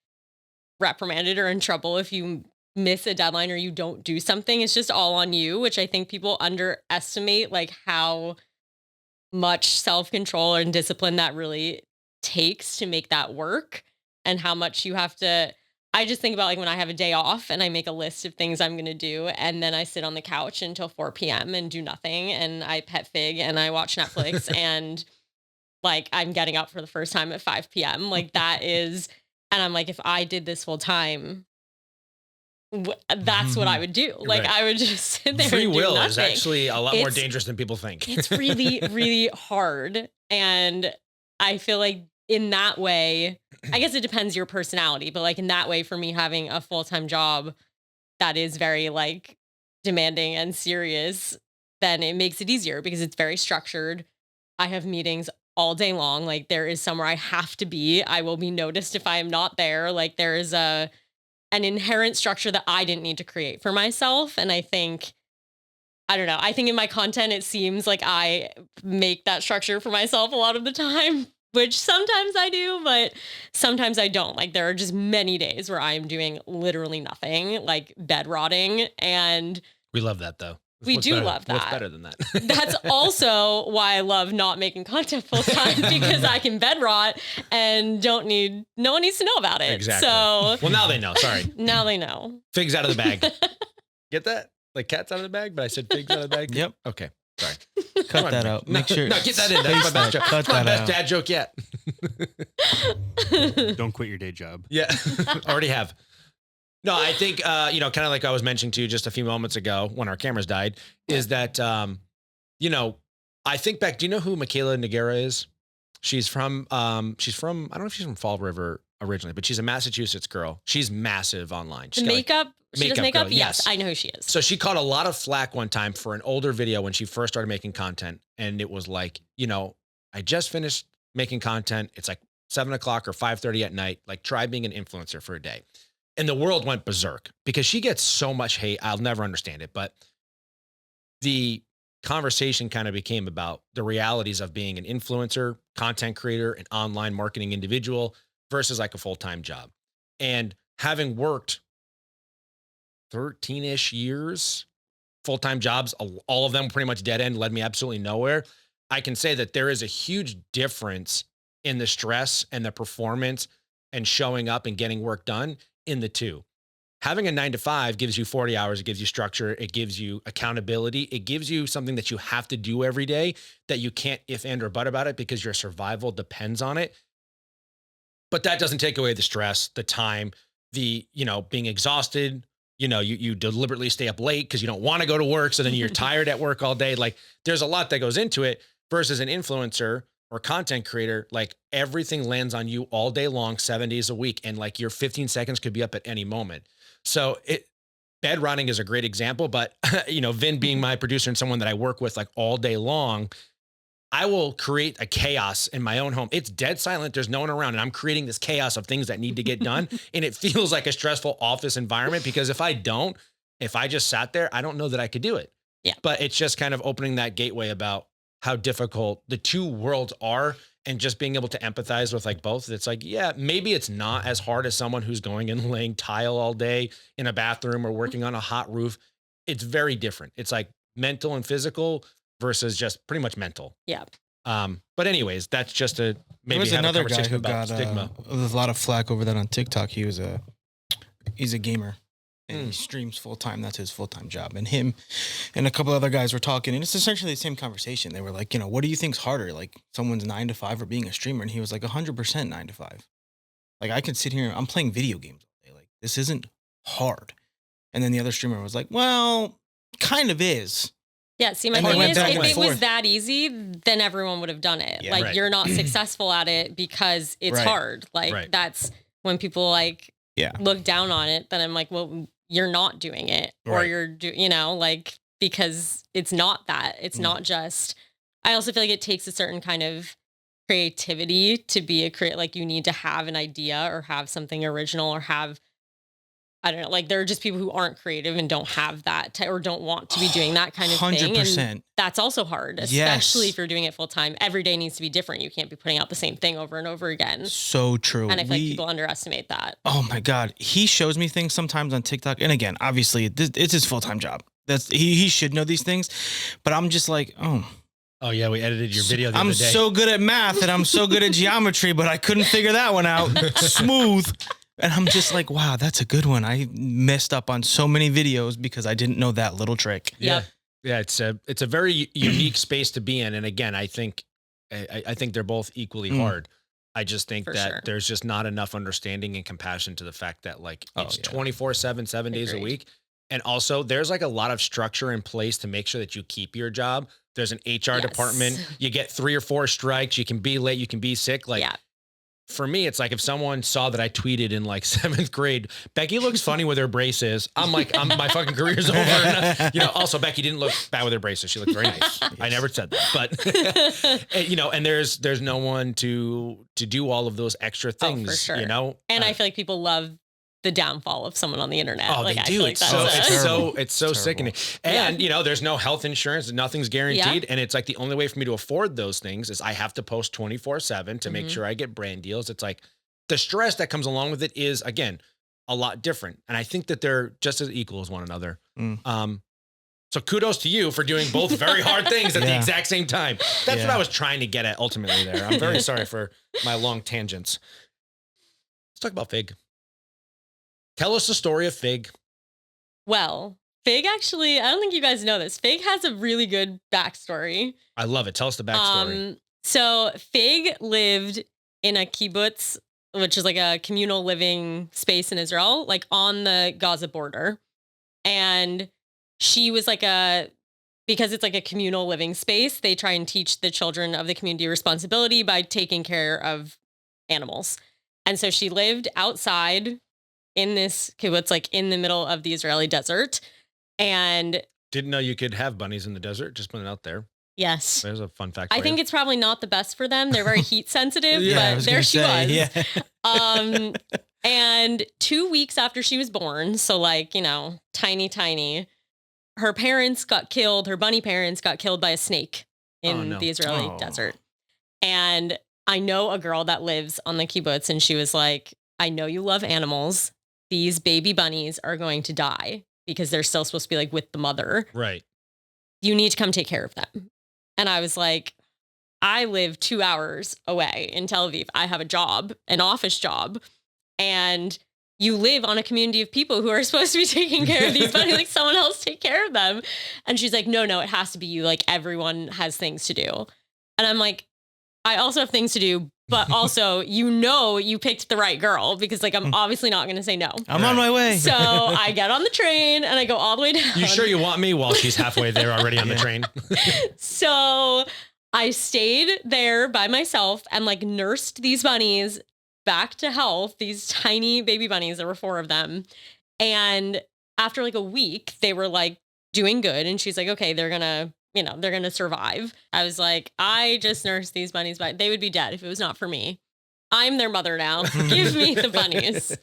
reprimanded or in trouble if you miss a deadline or you don't do something. It's just all on you, which I think people underestimate like how much self-control and discipline that really takes to make that work and how much you have to. I just think about like when I have a day off and I make a list of things I'm going to do and then I sit on the couch until 4 p.m. and do nothing and I pet Fig and I watch Netflix and like I'm getting up for the first time at 5 p.m. Like that is, and I'm like, if I did this full time, that's what I would do. Like Right. I would just sit there Free and do will nothing. is actually a lot more It's- dangerous than people think. It's really, really hard. And I feel like in that way, I guess it depends your personality, but like in that way, for me, having a full-time job that is very like demanding and serious, then it makes it easier because it's very structured. I have meetings all day long. Like there is somewhere I have to be. I will be noticed if I am not there. Like there is an inherent structure that I didn't need to create for myself. And I think, I don't know, I think in my content, it seems like I make that structure for myself a lot of the time, which sometimes I do, but sometimes I don't. Like there are just many days where I am doing literally nothing, like bed rotting. And We love that though. We do better- love What's that. better than that? that's also why I love not making content full time because I can bed rot and no one needs to know about it. Exactly. So Well, now they know. Sorry. now they know. Figs out of the bag. Get that? Like cats out of the bag, but I said figs out of the bag. Yep. Okay. Sorry. Cut that out. Make sure. No, get that in. That's my best joke. Cut My that best out. dad joke yet. Don't quit your day job. Yeah. Already have. No, I think, kind of like I was mentioning to you just a few moments ago when our cameras died, is that, I think back, do you know who Michaela Noguera is? She's from, I don't know if she's from Fall River originally, but she's a Massachusetts girl. She's massive online. She's got, like, Makeup. She does makeup makeup. girl, Yes, yes. I know who she is. So she caught a lot of flack one time for an older video when she first started making content. And it was like, I just finished making content. It's like 7 o'clock or 5:30 at night. Like try being an influencer for a day. And the world went berserk because she gets so much hate. I'll never understand it. But the conversation kind of became about the realities of being an influencer, content creator, an online marketing individual versus like a full-time job. And having worked 13-ish years, full-time jobs, all of them pretty much dead end, led me absolutely nowhere. I can say that there is a huge difference in the stress and the performance and showing up and getting work done in the two. Having a 9-to-5 gives you 40 hours. It gives you structure. It gives you accountability. It gives you something that you have to do every day that you can't if and or but about it because your survival depends on it. But that doesn't take away the stress, the time, the, being exhausted. You deliberately stay up late because you don't want to go to work. So then you're tired at work all day. Like there's a lot that goes into it versus an influencer or content creator. Like everything lands on you all day long, 7 days a week. And like your 15 seconds could be up at any moment. So bed rotting is a great example, but Vin being my producer and someone that I work with like all day long, I will create a chaos in my own home. It's dead silent. There's no one around and I'm creating this chaos of things that need to get done. And it feels like a stressful office environment because if I just sat there, I don't know that I could do it. Yeah. But it's just kind of opening that gateway about how difficult the two worlds are and just being able to empathize with like both. It's like, yeah, maybe it's not as hard as someone who's going and laying tile all day in a bathroom or working on a hot roof. It's very different. It's like mental and physical versus just pretty much mental. Yeah. But anyways, that's just There maybe was have another a guy conversation who about got stigma. a lot of flack over that on TikTok. He's a gamer and he streams full time. That's his full time job. And him and a couple other guys were talking, and it's essentially the same conversation. They were like, what do you think's harder, like someone's 9 to 5 or being a streamer? And he was like 100% 9 to 5. Like I could sit here, I'm playing video games all day. Like this isn't hard. And then the other streamer was like, well, kind of is. Yeah, see, my And they thing went is, back if and it was forth. that easy, then everyone would have done it. Yeah. Like, Right. you're not successful at it because it's Right. hard. Like, Right. that's when people, like, Yeah. look down on it. Then I'm like, well, you're not doing it. Or Right. you're, like, because it's not that. It's not just, I also feel like it takes a certain kind of creativity to be like, you need to have an idea or have something original or have, I don't know, like, there are just people who aren't creative and don't have that or don't want to be doing that kind of thing. 100%. And that's also hard, especially Yes. if you're doing it full time. Every day needs to be different. You can't be putting out the same thing over and over again. So true. And I feel like people underestimate that. Oh my God. He shows me things sometimes on TikTok. And again, obviously it's his full-time job. He should know these things, but I'm just like, oh yeah, we edited your video the I'm other day. so good at math and I'm so good at geometry, but I couldn't figure that one out smooth. And I'm just like, wow, that's a good one. I messed up on so many videos because I didn't know that little trick. Yep. Yeah, it's a very unique space to be in. And again, I think they're both equally hard. I just think For that sure. there's just not enough understanding and compassion to the fact that, like, Oh, it's yeah. 24/7, 7 days a Agreed. week. And also there's like a lot of structure in place to make sure that you keep your job. There's an HR Yes. department. You get 3 or 4 strikes. You can be late. You can be sick. Like, Yeah. for me, it's like if someone saw that I tweeted in like 7th grade, Becky looks funny with her braces. I'm like, my fucking career's over. And, also Becky didn't look bad with her braces. She looked very nice. I never said that, but and there's no one to do all of those extra things, for sure. Uh, And I feel like people love the downfall of someone on the internet. Oh, like, they I do. feel like It's that's so a- it's so Terrible. sickening. And there's no health insurance. Nothing's guaranteed. Yeah. And it's like the only way for me to afford those things is I have to post 24/7 to make Mhm. sure I get brand deals. It's like the stress that comes along with it is, again, a lot different. And I think that they're just as equal as one another. So kudos to you for doing both very hard things at the Yeah. exact same time. That's what Yeah. I was trying to get at ultimately there. I'm very sorry for my long tangents. Let's talk about Fig. Tell us the story of Fig. Well, Fig actually, I don't think you guys know this. Fig has a really good backstory. I love it. Tell us the backstory. So Fig lived in a kibbutz, which is like a communal living space in Israel, like on the Gaza border. And she was like because it's like a communal living space, they try and teach the children of the community responsibility by taking care of animals. And so she lived outside in this kibbutz, like in the middle of the Israeli desert. And Didn't know you could have bunnies in the desert. Just putting it out there. yes, There's a fun fact. I for think you. it's probably not the best for them. They're very heat sensitive, I but was there gonna she say, was. Yeah. And 2 weeks after she was born, so like, tiny, her parents got killed. Her bunny parents got killed by a snake in Oh, no. the Israeli Oh. desert. And I know a girl that lives on the kibbutz, and she was like, I know you love animals. These baby bunnies are going to die because they're still supposed to be like with the mother. right. You need to come take care of them. And I was like, I live 2 hours away in Tel Aviv. I have a job, an office job, and you live on a community of people who are supposed to be taking care of these bunnies. Like, someone else take care of them. And she's like, no, it has to be you. Like, everyone has things to do. And I'm like, I also have things to do, but also, you picked the right girl, because like, I'm obviously not going to say no. I'm on my way. So I get on the train and I go all the way down. You sure you want me? While she's halfway there already on the train. So I stayed there by myself and like nursed these bunnies back to health, these tiny baby bunnies. There were 4 of them. And after like a week, they were like doing good. And she's like, okay, they're going to survive. I was like, I just nursed these bunnies, but they would be dead if it was not for me. I'm their mother now. Give me the bunnies.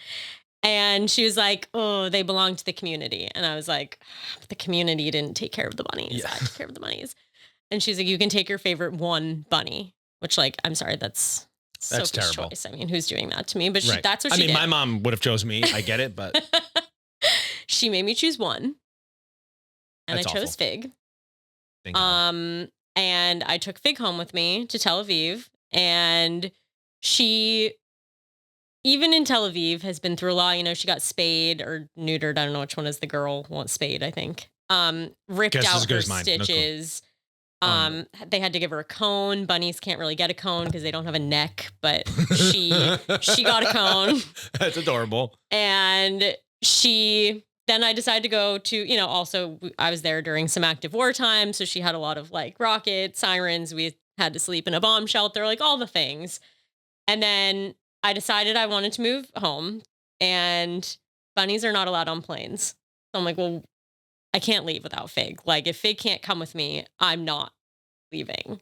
And she was like, oh, they belong to the community. And I was like, the community didn't take care of the bunnies. Yeah. I took care of the bunnies. And she's like, you can take your favorite one bunny, which, like, I'm sorry, that's Sophie's terrible. choice. I mean, who's doing that to me? But Right. that's what she did. my mom would have chose me. I get it, but She made me choose one. And That's I chose awful. Fig. thank God. And I took Fig home with me to Tel Aviv. And she, even in Tel Aviv, has been through a lot. She got spayed or neutered. I don't know which one is the girl. Well, spayed, I think. Ripped Guess as out good her as mine. No clue. stitches. Oh, They had to give her a cone. Bunnies can't really get a cone because they don't have a neck, but she got a cone. That's adorable. And she then I decided to go to, also I was there during some active wartime. So she had a lot of like rockets, sirens. We had to sleep in a bomb shelter, like all the things. And then I decided I wanted to move home, and bunnies are not allowed on planes. So I'm like, well, I can't leave without Fig. Like if Fig can't come with me, I'm not leaving.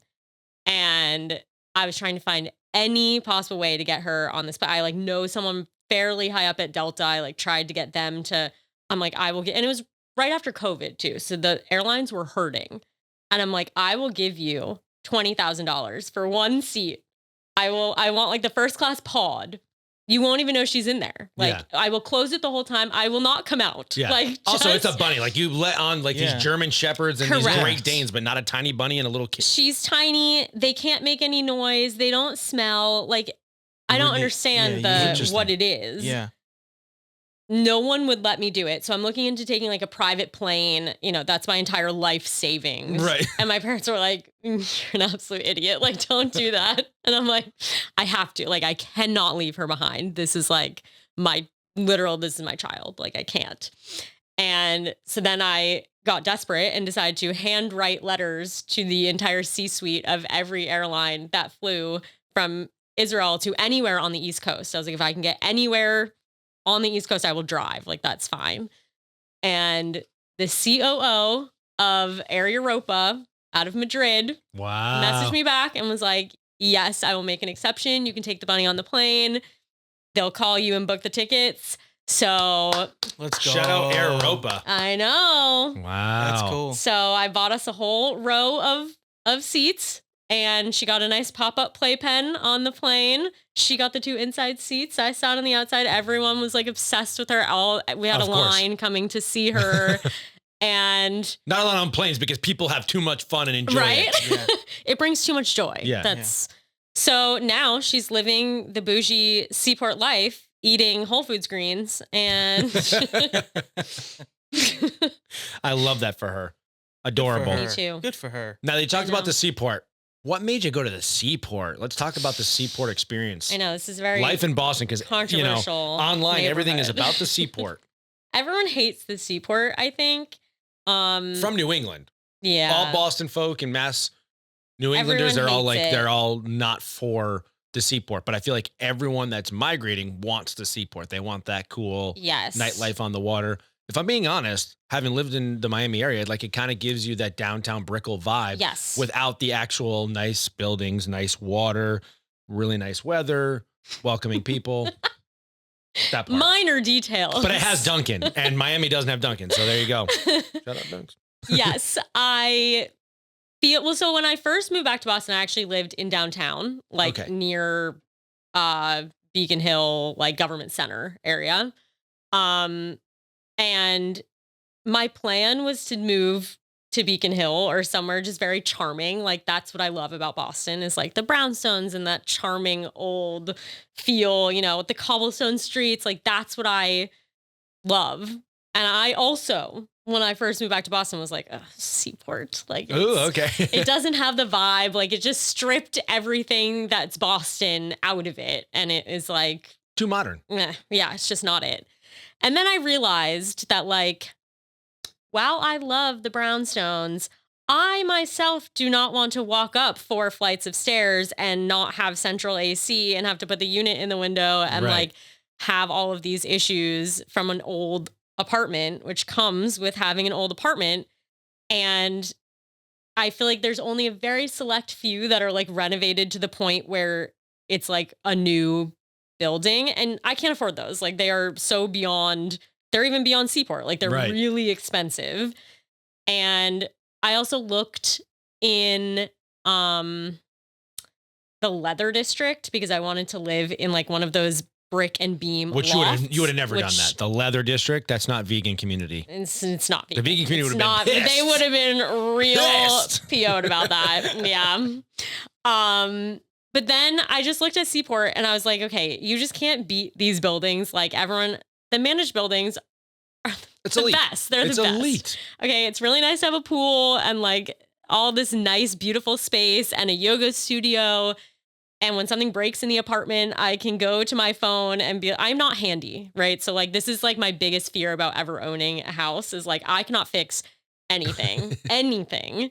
And I was trying to find any possible way to get her on this, but I like know someone fairly high up at Delta. I like tried to get them to, I'm like, I will get, and it was right after COVID too. So the airlines were hurting. And I'm like, I will give you $20,000 for one seat. I want like the first class pod. You won't even know she's in there. Like I will close it the whole time. I will not come out. Yeah. Like also, it's a bunny. Like you let on like these German shepherds and these Great Danes, but not a tiny bunny and a little kid. She's tiny. They can't make any noise. They don't smell. Like I don't understand what it is. Yeah. No one would let me do it. So I'm looking into taking like a private plane. That's my entire life savings. Right. And my parents were like, you're an absolute idiot. Like, don't do that. And I'm like, I have to. Like, I cannot leave her behind. This is like this is my child. Like, I can't. And so then I got desperate and decided to handwrite letters to the entire C-suite of every airline that flew from Israel to anywhere on the East Coast. I was like, if I can get anywhere on the East Coast, I will drive. Like, that's fine. And the COO of Air Europa out of Madrid messaged me back and was like, yes, I will make an exception. You can take the bunny on the plane. They'll call you and book the tickets. So let's go. Shout out Air Europa. I know. Wow. That's cool. So I bought us a whole row of seats. And she got a nice pop-up playpen on the plane. She got the 2 inside seats. I sat on the outside. Everyone was like obsessed with her. We had a line coming to see her. And not a lot on planes because people have too much fun and enjoy it. Yeah. It brings too much joy. Yeah. So now she's living the bougie seaport life, eating Whole Foods greens, and I love that for her. Adorable. Me too. Good for her. Now they talked about the seaport. What made you go to the seaport? Let's talk about the seaport experience. I know this is very life in Boston because controversial. Online everything is about the seaport. Everyone hates the seaport, I think. From New England. Yeah. All Boston folk and Mass New Englanders, they're all not for the seaport. But I feel like everyone that's migrating wants the seaport. They want that cool nightlife on the water. If I'm being honest, having lived in the Miami area, like it kind of gives you that downtown Brickell vibe. Yes. Without the actual nice buildings, nice water, really nice weather, welcoming people. That part. Minor details. But it has Dunkin', and Miami doesn't have Dunkin'. So there you go. Shout out Dunkin'. Yes, I feel so when I first moved back to Boston, I actually lived in downtown, like near Beacon Hill, like government center area. And my plan was to move to Beacon Hill or somewhere just very charming. Like that's what I love about Boston is like the brownstones and that charming old feel, with the cobblestone streets. Like that's what I love. And I also, when I first moved back to Boston, was like, seaport. Like, it doesn't have the vibe. Like it just stripped everything that's Boston out of it. And it is like too modern. Yeah, it's just not it. And then I realized that, like, while I love the brownstones, I myself do not want to walk up 4 flights of stairs and not have central AC and have to put the unit in the window and like have all of these issues from an old apartment, which comes with having an old apartment. And I feel like there's only a very select few that are like renovated to the point where it's like a new building, and I can't afford those. Like they are so beyond, they're even beyond Seaport. Like they're really expensive. And I also looked in the leather district because I wanted to live in like one of those brick and beam which lofts, you would have never done that. The leather district, that's not vegan community. It's not vegan. The vegan community would have been pissed. They would have been real PO'd about that. Yeah. But then I just looked at Seaport and I was like, okay, you just can't beat these buildings. Like everyone, the managed buildings are the best. They're the best. Elite. Okay, it's really nice to have a pool and like all this nice, beautiful space and a yoga studio. And when something breaks in the apartment, I can go to my phone and I'm not handy, right? So like, this is like my biggest fear about ever owning a house is like, I cannot fix anything, anything.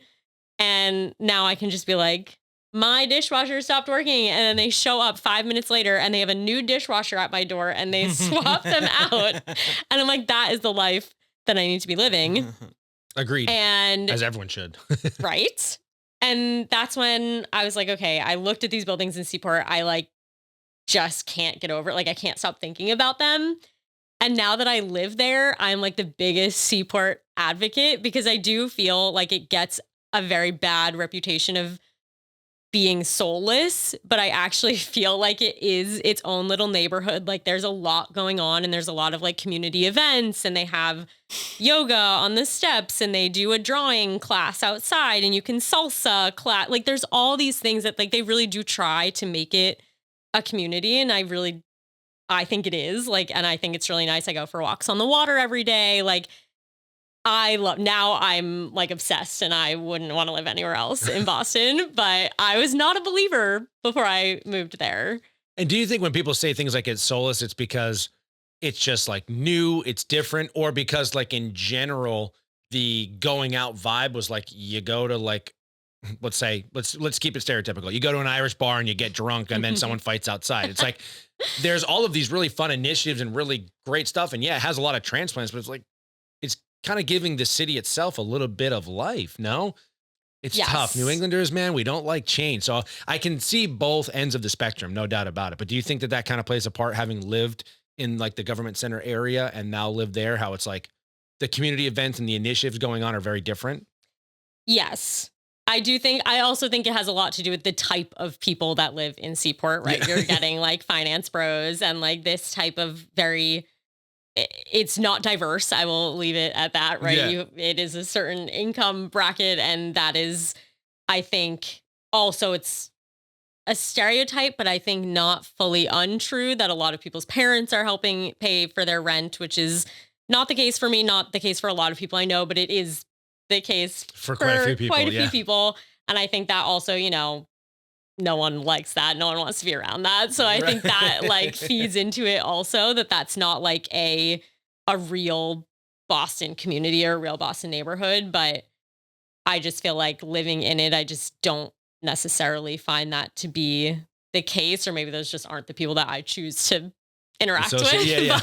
And now I can just be like, my dishwasher stopped working. And then they show up 5 minutes later and they have a new dishwasher at my door and they swap them out. And I'm like, that is the life that I need to be living. Agreed. And as everyone should. right. And that's when I was like, okay, I looked at these buildings in Seaport. I like just can't get over it. Like I can't stop thinking about them. And now that I live there, I'm like the biggest Seaport advocate because I do feel like it gets a very bad reputation of being soulless, but I actually feel like it is its own little neighborhood. Like there's a lot going on and there's a lot of like community events and they have yoga on the steps and they do a drawing class outside and you can salsa class. Like there's all these things that like they really do try to make it a community. And I think it is like, and I think it's really nice. I go for walks on the water every day. Like now I'm like obsessed and I wouldn't want to live anywhere else in Boston, but I was not a believer before I moved there. And do you think when people say things like it's soulless, it's because it's just like new, it's different, or because like in general, the going out vibe was like you go to like, let's say, let's keep it stereotypical. You go to an Irish bar and you get drunk and then someone fights outside. It's like, there's all of these really fun initiatives and really great stuff. And yeah, it has a lot of transplants, but it's like, it's kind of giving the city itself a little bit of life. No, it's tough. New Englanders, man, we don't like change. So I can see both ends of the spectrum, no doubt about it. But do you think that that kind of plays a part, having lived in like the government center area and now live there, how it's like the community events and the initiatives going on are very different? Yes. I also think it has a lot to do with the type of people that live in Seaport, right? Yeah. You're getting like finance bros and like this type of it's not diverse. I will leave it at that, right? Yeah. It is a certain income bracket. And that is, I think also it's a stereotype, but I think not fully untrue that a lot of people's parents are helping pay for their rent, which is not the case for me, not the case for a lot of people I know, but it is the case For quite a few people. And I think that also, no one likes that. No one wants to be around that. So I think that like feeds into it also, that's not like a real Boston community or a real Boston neighborhood. But I just feel like living in it, I just don't necessarily find that to be the case. Or maybe those just aren't the people that I choose to interact with. Yeah.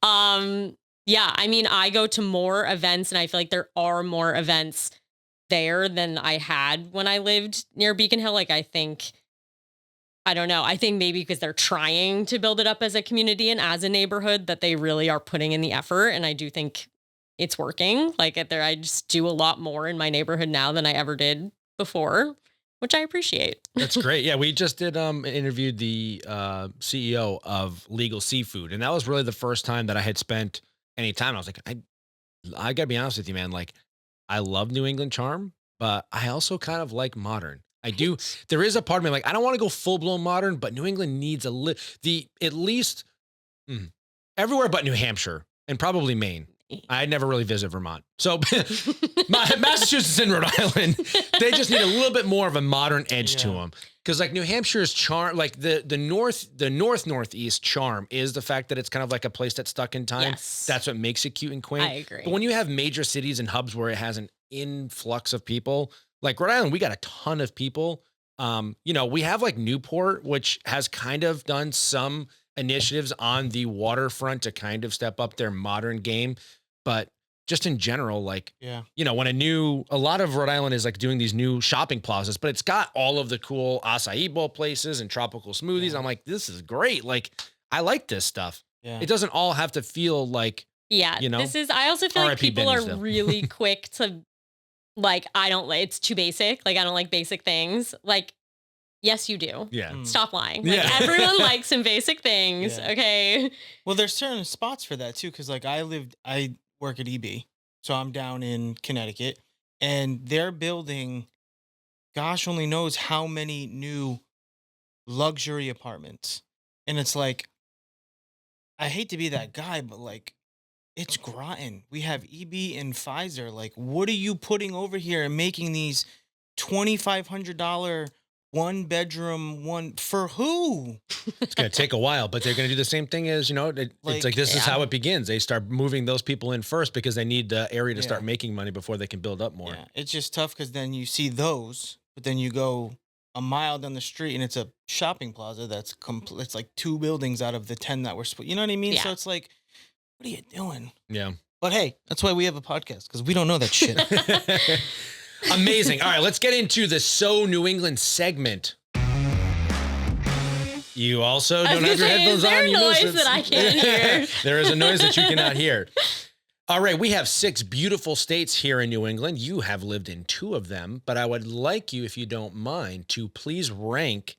But, yeah, I mean, I go to more events and I feel like there are more events there than I had when I lived near Beacon Hill. Like, I don't know. I think maybe because they're trying to build it up as a community and as a neighborhood that they really are putting in the effort. And I do think it's working. Like I just do a lot more in my neighborhood now than I ever did before, which I appreciate. That's great. Yeah, we just did interviewed the CEO of Legal Seafood, and that was really the first time that I had spent any time. I was like, I gotta be honest with you, man. Like, I love New England charm, but I also kind of like modern. I do. There is a part of me like I don't want to go full blown modern, but New England needs at least everywhere but New Hampshire and probably Maine. I'd never really visit Vermont. So Massachusetts and Rhode Island, they just need a little bit more of a modern edge to them. Because like New Hampshire's charm, like the northeast charm is the fact that it's kind of like a place that's stuck in time. Yes. That's what makes it cute and quaint. I agree. But when you have major cities and hubs where it has an influx of people, like Rhode Island, we got a ton of people. We have like Newport, which has kind of done some initiatives on the waterfront to kind of step up their modern game. But just in general, like, when a lot of Rhode Island is like doing these new shopping plazas, but it's got all of the cool acai bowl places and tropical smoothies. I'm like, this is great. Like, I like this stuff. Yeah. It doesn't all have to feel like, I also feel like people are really quick to like, it's too basic. Like, I don't like basic things. Like, yes, you do. Yeah. Stop lying. Like, everyone likes some basic things. Yeah. Okay. Well, there's certain spots for that too. Cause like I work at EB. So I'm down in Connecticut and they're building, gosh only knows how many new luxury apartments. And it's like, I hate to be that guy, but like, it's Groton. We have EB and Pfizer. Like, what are you putting over here and making these $2,500 one bedroom, one for who? It's going to take a while, but they're going to do the same thing as, it's like this is how it begins. They start moving those people in first because they need the area to start making money before they can build up more. Yeah, it's just tough because then you see those, but then you go a mile down the street and it's a shopping plaza that's complete. It's like 2 buildings out of the 10 that were split. You know what I mean? Yeah. So it's like, what are you doing? Yeah. But hey, that's why we have a podcast, because we don't know that shit. Amazing. All right, let's get into the So New England segment. You also don't have your headphones on. Is there a noise that I can't hear? There is a noise that you cannot hear. All right, we have 6 beautiful states here in New England. You have lived in 2 of them, but I would like you, if you don't mind, to please rank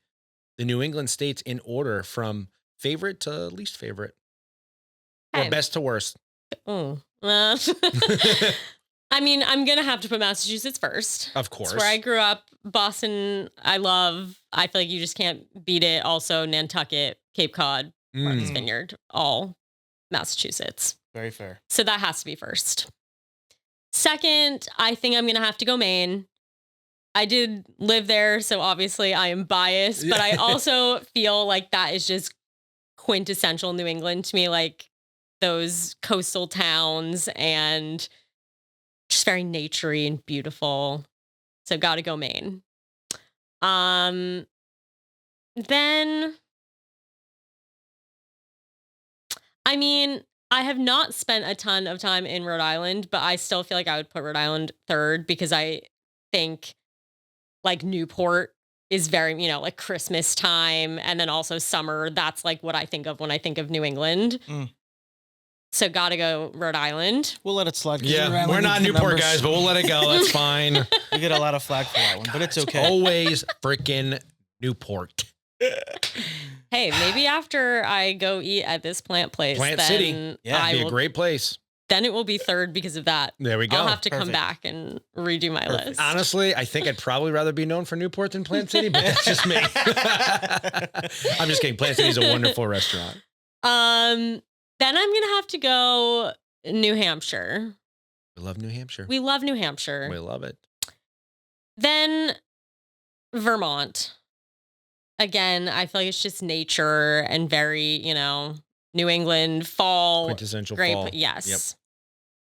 the New England states in order from favorite to least favorite, or best to worst. Oh. I mean, I'm going to have to put Massachusetts first. Of course. It's where I grew up. Boston, I love. I feel like you just can't beat it. Also, Nantucket, Cape Cod, Martha's Vineyard, all Massachusetts. Very fair. So that has to be first. Second, I think I'm going to have to go Maine. I did live there, so obviously I am biased, but I also feel like that is just quintessential New England to me, like those coastal towns and just very naturey and beautiful. So got to go Maine. Then, I mean, I have not spent a ton of time in Rhode Island, but I still feel like I would put Rhode Island third because I think like Newport is very, like Christmas time and then also summer. That's like what I think of when I think of New England. So got to go Rhode Island. We'll let it slide. Yeah, we're not Newport guys, but we'll let it go. That's fine. We get a lot of flack for that one, but it's okay. Always freaking Newport. Hey, maybe after I go eat at this plant place, Plant then City. Yeah, it'd be a great place. Then it will be third because of that. There we go. I'll have to come back and redo my list. Honestly, I think I'd probably rather be known for Newport than Plant City, but that's just me. I'm just kidding. Plant City is a wonderful restaurant. Then I'm gonna have to go New Hampshire. We love New Hampshire. We love New Hampshire. We love it. Then Vermont. Again, I feel like it's just nature and very, New England fall. Quintessential great, fall. Yes. Yep.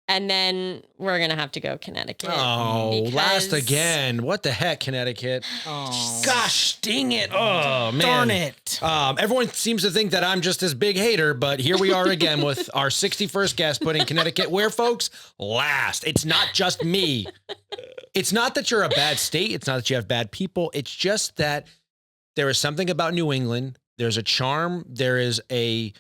And then we're going to have to go Connecticut. Oh, last again. What the heck, Connecticut? Oh. Gosh, dang it. Oh, man. Darn it. Everyone seems to think that I'm just this big hater, but here we are again with our 61st guest putting Connecticut where, folks? Last. It's not just me. It's not that you're a bad state. It's not that you have bad people. It's just that there is something about New England. There's a charm. There is a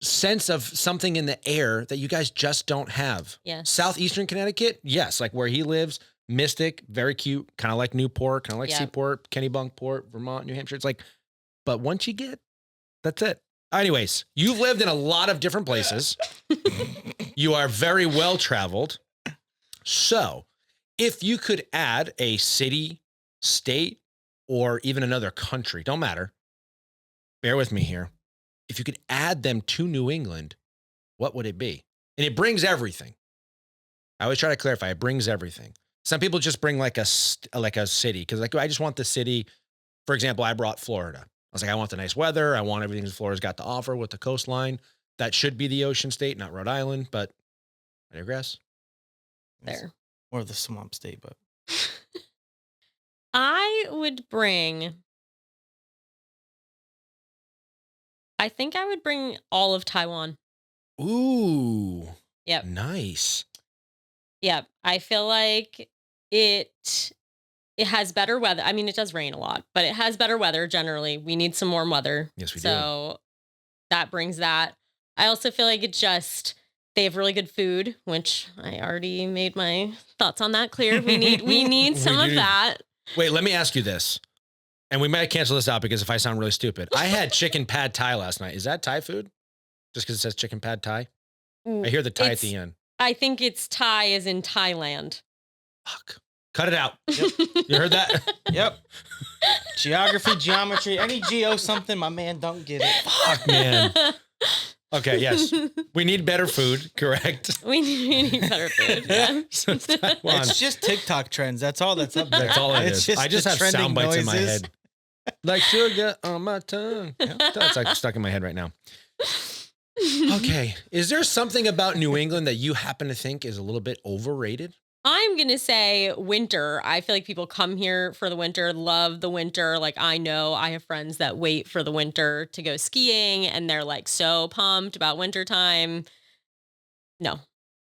sense of something in the air that you guys just don't have. Yes. Southeastern Connecticut, yes, like where he lives, Mystic, very cute, kind of like Newport, kind of like Seaport, Kennebunkport, Vermont, New Hampshire. It's like, but once you get, that's it. Anyways, you've lived in a lot of different places. You are very well traveled. So if you could add a city, state, or even another country, don't matter. Bear with me here. If you could add them to New England, what would it be? And it brings everything. I always try to clarify. It brings everything. Some people just bring like a city because like I just want the city. For example, I brought Florida. I was like, I want the nice weather. I want everything that Florida's got to offer with the coastline. That should be the ocean state, not Rhode Island, but I digress. There. Or the swamp state, but I would bring, I think I would bring all of Taiwan. Ooh. Yep. Nice. Yep. I feel like it has better weather. I mean, it does rain a lot, but it has better weather generally. We need some warm weather. Yes, we do. So that brings that. I also feel like they have really good food, which I already made my thoughts on that clear. We need some of that. Wait, let me ask you this. And we might cancel this out because if I sound really stupid. I had chicken pad thai last night. Is that Thai food? Just because it says chicken pad thai? I hear the Thai at the end. I think it's Thai as in Thailand. Fuck. Cut it out. Yep. You heard that? Yep. Geography, geometry, any geo something, my man don't get it. Fuck, man. Okay, yes. We need better food, correct? We need better food. Yeah. So Taiwan. It's just TikTok trends. That's all that's up there. That's all it It's is. I just the have trending sound bites in my noises. head. Like sugar on my tongue. Yeah, that's like stuck in my head right now. Okay. Is there something about New England that you happen to think is a little bit overrated? I'm going to say winter. I feel like people come here for the winter, love the winter. Like I know I have friends that wait for the winter to go skiing and they're like so pumped about winter time. No.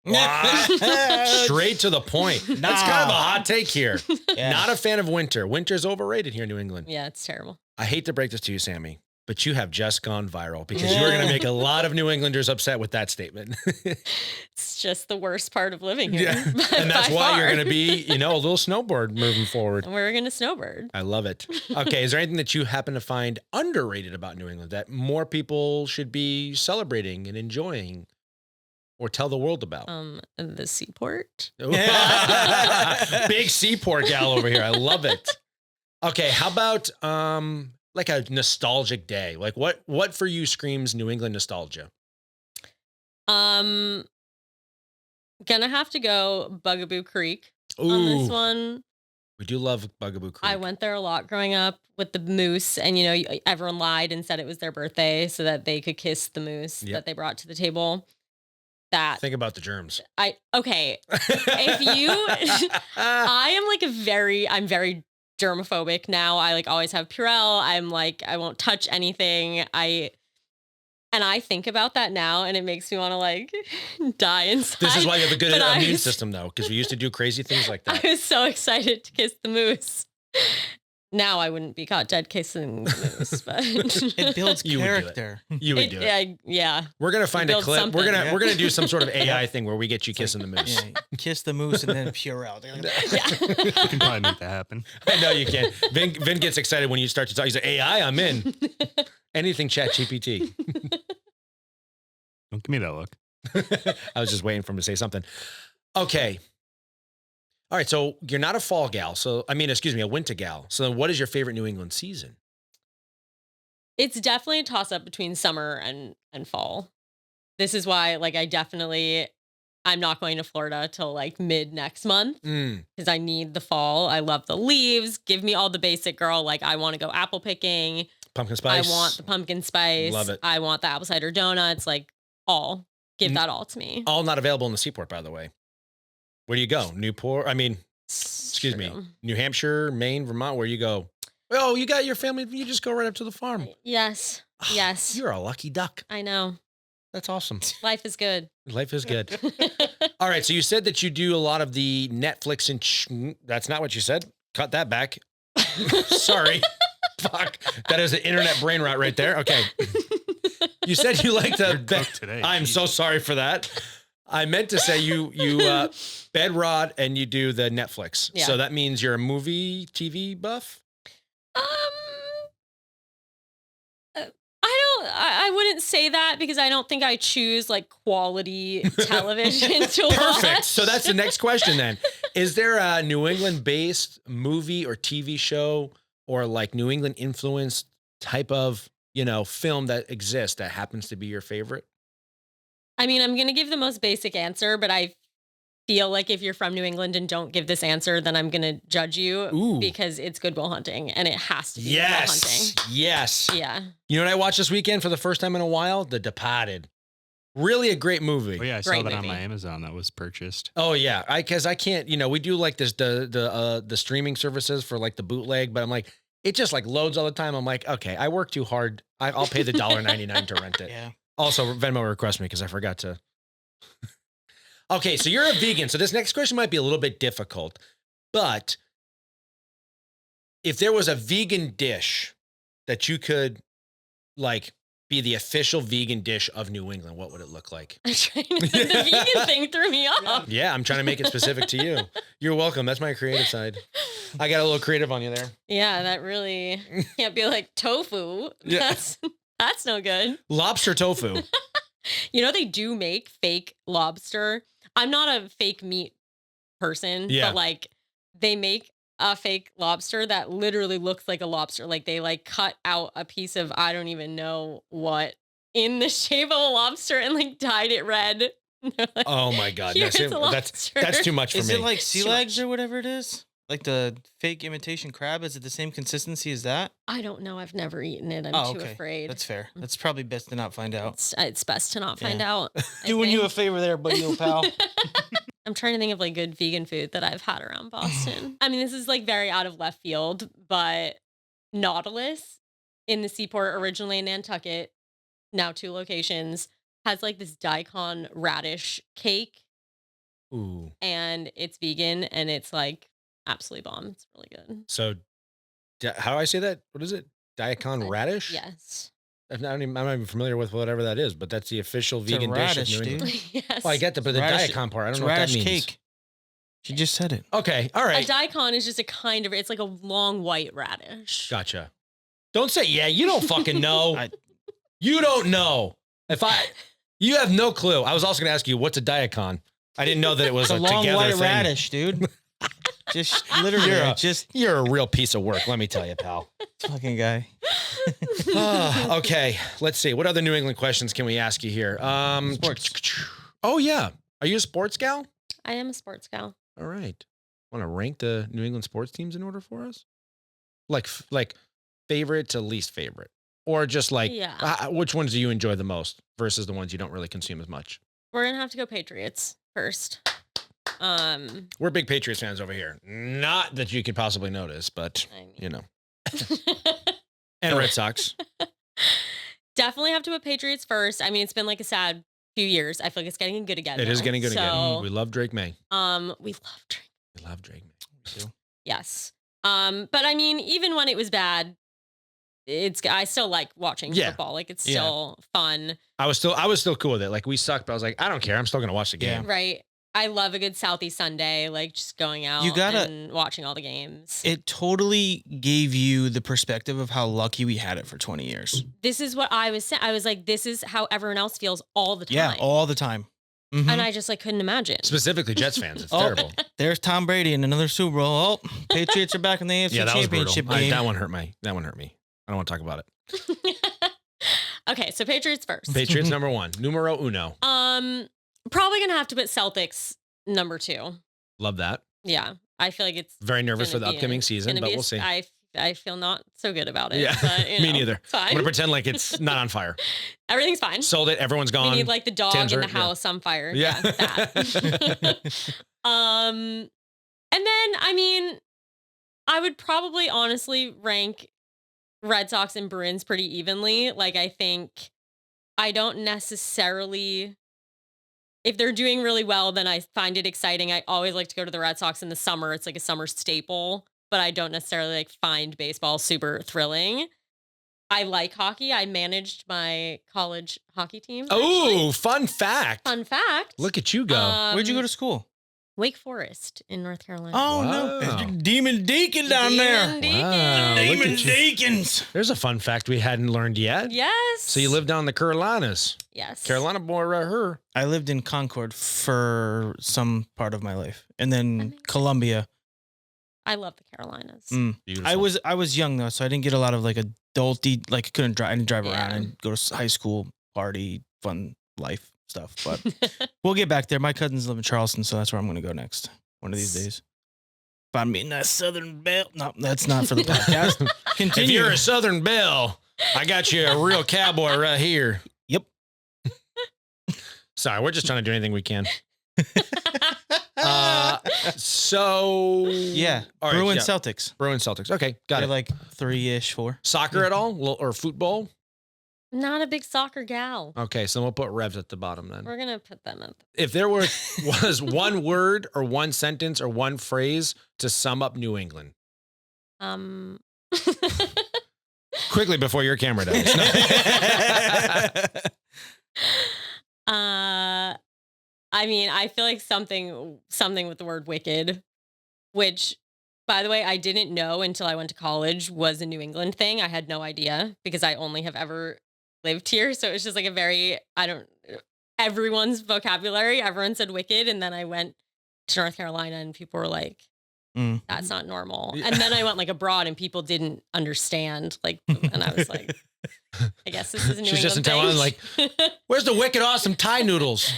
Straight to the point. That's kind of a hot take here. Yeah. Not a fan of winter. Winter's overrated here in New England. Yeah, it's terrible. I hate to break this to you, Sammie, but you have just gone viral because you are going to make a lot of New Englanders upset with that statement. It's just the worst part of living here. Yeah. And that's by why far. you're going to be, a little snowbird moving forward. We're going to snowbird. I love it. Okay. Is there anything that you happen to find underrated about New England that more people should be celebrating and enjoying or tell the world about? The seaport. Big seaport gal over here. I love it. Okay. How about, like a nostalgic day? Like what for you screams New England nostalgia? Gonna have to go Bugaboo Creek on this Ooh, one. we do love Bugaboo Creek. I went there a lot growing up with the moose, and everyone lied and said it was their birthday so that they could kiss the moose Yep. that they brought to the table. That Think about the germs. okay. If you, I'm very germophobic now. I like always have Purell. I'm like, I won't touch anything. And I think about that now and it makes me want to like die inside. This is why you have a good But immune system, though, because we used to do crazy things like that. I was so excited to kiss the moose. Now I wouldn't be caught dead kissing the moose, but It builds You would do it. character. You would do it. Yeah. We're gonna find a build clip. We're something. gonna do some sort of AI thing where we get you kissing the moose. Yeah, kiss the moose and then Purell. You can probably make that happen. I know you can. Vin gets excited when you start to talk. He's like, AI, I'm in. Anything Chat GPT. Don't give me that look. I was just waiting for him to say something. Okay. All right. So you're not a fall gal. A winter gal. So then what is your favorite New England season? It's definitely a toss up between summer and fall. This is why I'm not going to Florida till like mid next month because I need the fall. I love the leaves. Give me all the basic girl. Like I want to go apple picking. Pumpkin spice. I want the pumpkin spice. Love it. I want the apple cider donuts. Like give that all to me. All not available in the Seaport, by the way. Where do you go? Newport? Excuse me. New Hampshire, Maine, Vermont. Where you go? Oh, you got your family. You just go right up to the farm. Yes. Yes. You're a lucky duck. I know. That's awesome. Life is good. Life is good. All right. So you said that you do a lot of the Netflix and that's not what you said. Cut that back. Sorry. Fuck. That is an internet brain rot right there. Okay. You said you like to cooked today. I'm so sorry for that. I meant to say you bed rot and you do the Netflix. Yeah. So that means you're a movie TV buff? I wouldn't say that because I don't think I choose like quality television to watch. Perfect. So that's the next question then. Is there a New England based movie or TV show or like New England influenced type of, film that exists that happens to be your favorite? I mean, I'm going to give the most basic answer, but I feel like if you're from New England and don't give this answer, then I'm going to judge you Ooh. because it's Good Will Hunting and it has to be Good Will Yes. Hunting. Yes. Yeah. You know what I watched this weekend for the first time in a while? The Departed. Really a great movie. Oh yeah, I saw Great that on movie. my Amazon. That was purchased. Oh yeah, because I can't. We do like this the streaming services for like the bootleg, but I'm like, it just like loads all the time. I'm like, okay, I work too hard. I'll pay the $1.99 to rent it. Yeah. Also, Venmo request me because I forgot to. Okay, so you're a vegan. So this next question might be a little bit difficult, but if there was a vegan dish that you could like be the official vegan dish of New England, what would it look like? I'm trying to, the vegan thing threw me off. Yeah, I'm trying to make it specific to you. You're welcome. That's my creative side. I got a little creative on you there. Yeah, that really can't be like tofu. Yeah. That's no good. Lobster tofu. They do make fake lobster. I'm not a fake meat person, Yeah. but like they make a fake lobster that literally looks like a lobster. Like they like cut out a piece of, I don't even know what in the shape of a lobster and like dyed it red. They're like, Oh my God. "Here's a That's lobster." too much for Is me. it like sea Too legs much. or whatever it is? Like the fake imitation crab? Is it the same consistency as that? I don't know. I've never eaten it. I'm too afraid. That's fair. That's probably best to not find out. It's best to not find Yeah. out. I Doing you a think. favor there, buddy, old pal. I'm trying to think of like good vegan food that I've had around Boston. I mean, this is like very out of left field, but Nautilus in the Seaport, originally in Nantucket, now 2 locations, has like this daikon radish cake, Ooh. and it's vegan and it's like absolutely bomb. It's really good. So, how do I say that? What is it? Daikon radish? Yes. I'm not even familiar with whatever that is, but that's the official It's a vegan radish, dish of New dude. England. Yes. Well, I get that, but the Radish- daikon part, I It's don't know what that radish means. cake. She just said it. Okay, all A right, daikon is just a kind of, it's like a long white radish. gotcha. Don't say yeah. You don't fucking know. I- You don't know. You have no clue. I was also gonna ask you what's a daikon. I didn't know that it was It's a long together white thing. radish, dude. Just literally, You're a real piece of work. Let me tell you, pal. fucking guy. Okay, let's see. What other New England questions can we ask you here? Sports. Oh yeah, are you a sports gal? I am a sports gal. All right. Want to rank the New England sports teams in order for us? Like favorite to least favorite, or just like Yeah. which ones do you enjoy the most versus the ones you don't really consume as much? We're going to have to go Patriots first. We're big Patriots fans over here. Not that you could possibly notice, but I mean, you know. And Red Sox. definitely have to put Patriots first. I mean, it's been like a sad few years. I feel like it's getting good again. It is though. getting good again. So, We love Drake May. we love Drake. We love Drake May. Yes. But I mean, even when it was bad, I still like watching Yeah. football. Like it's Yeah. still fun, I was still cool with it. Like we sucked, but I was like, I don't care. I'm still gonna watch the game. right? I love a good Southeast Sunday, like just going out and watching all the games. It totally gave you the perspective of how lucky we had it for 20 years. This is what I was saying. I was like, this is how everyone else feels all the time. Yeah, all the time. Mhm. And I just like couldn't imagine. Specifically Jets fans. It's Oh. terrible. There's Tom Brady in another Super Bowl. Oh, Patriots are back in the AFC Yeah, that was brutal. Championship game. That one hurt me. That one hurt me. I don't want to talk about it. Okay, so Patriots first. Patriots number 1. Numero uno. Probably gonna have to put Celtics number 2. Love that. Yeah, I feel like it's Very nervous for gonna the be upcoming season, gonna but be we'll see. I feel not so good about it. Yeah, but, you me know, neither. it's fine. I'm gonna pretend like it's not on fire. Everything's fine. Sold it. Everyone's We gone. need like the dog Tim's in the hurt, yeah. house on fire. Yeah. that. And then I mean, I would probably honestly rank Red Sox and Bruins pretty evenly. Like I think I don't necessarily, if they're doing really well, then I find it exciting. I always like to go to the Red Sox in the summer. It's like a summer staple, but I don't necessarily like find baseball super thrilling. I like hockey. I managed my college hockey team. Oh, fun fact. Fun fact. Look at you go. Where'd you go to school? Wake Forest in North Carolina. Oh, Wow. no. Demon Deacon down there. Deacon. Wow, look Demon at you. Deacons. There's a fun fact we hadn't learned yet. Yes. So you live down in the Carolinas. Yes. Carolina boy right here. I lived in Concord for some part of my life. And then Amazing. Columbia. I love the Carolinas. Beautiful. I was young though, so I didn't get a lot of like adulty, like I didn't drive Yeah. around and go to high school, party, fun life stuff. But we'll get back there. My cousins live in Charleston, so that's where I'm going to go next. One of these days. Find me in that Southern Belle. No, that's not for the podcast. If Continue. you're a Southern Belle, I got you a real cowboy right here. Yep. Sorry, we're just trying to do anything we can. So Yeah. All right, Bruins, yeah. Celtics. Bruins Celtics. Okay, got They're it. like 3-ish, 4. Soccer at all or football? Not a big soccer gal. Okay, so we'll put Revs at the bottom then. We're gonna put them at If there was one word or one sentence or one phrase to sum up New England, quickly before your camera dies. I mean, I feel like something with the word wicked, which, by the way, I didn't know until I went to college was a New England thing. I had no idea because I only have ever lived here. So it was just like a very, everyone's vocabulary, everyone said wicked. And then I went to North Carolina and people were like, that's not normal. Yeah. And then I went like abroad and people didn't understand. Like, and I was like, I guess this is a New She's just in England Taiwan, thing. like, where's the wicked awesome Thai noodles?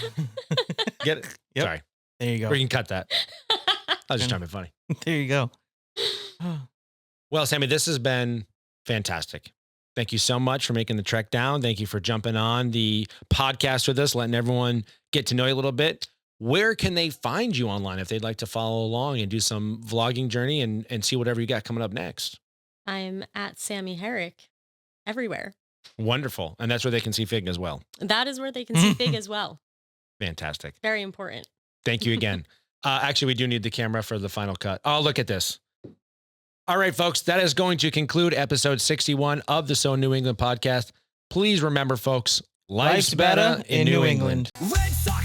Get it? Yep. Sorry. There you go. We can cut that. I was just trying to be funny. There you go. Well, Sammie, this has been fantastic. Thank you so much for making the trek down. Thank you for jumping on the podcast with us, letting everyone get to know you a little bit. Where can they find you online if they'd like to follow along and do some vlogging journey and see whatever you got coming up next? I'm at Sammie Herrick everywhere. Wonderful. And that's where they can see Fig as well. That is where they can see Fig as well. Fantastic. Very important. Thank you again. Actually, we do need the camera for the final cut. Oh, look at this. All right, folks, that is going to conclude episode 61 of the So New England podcast. Please remember, folks, life's better in New England. Red Sox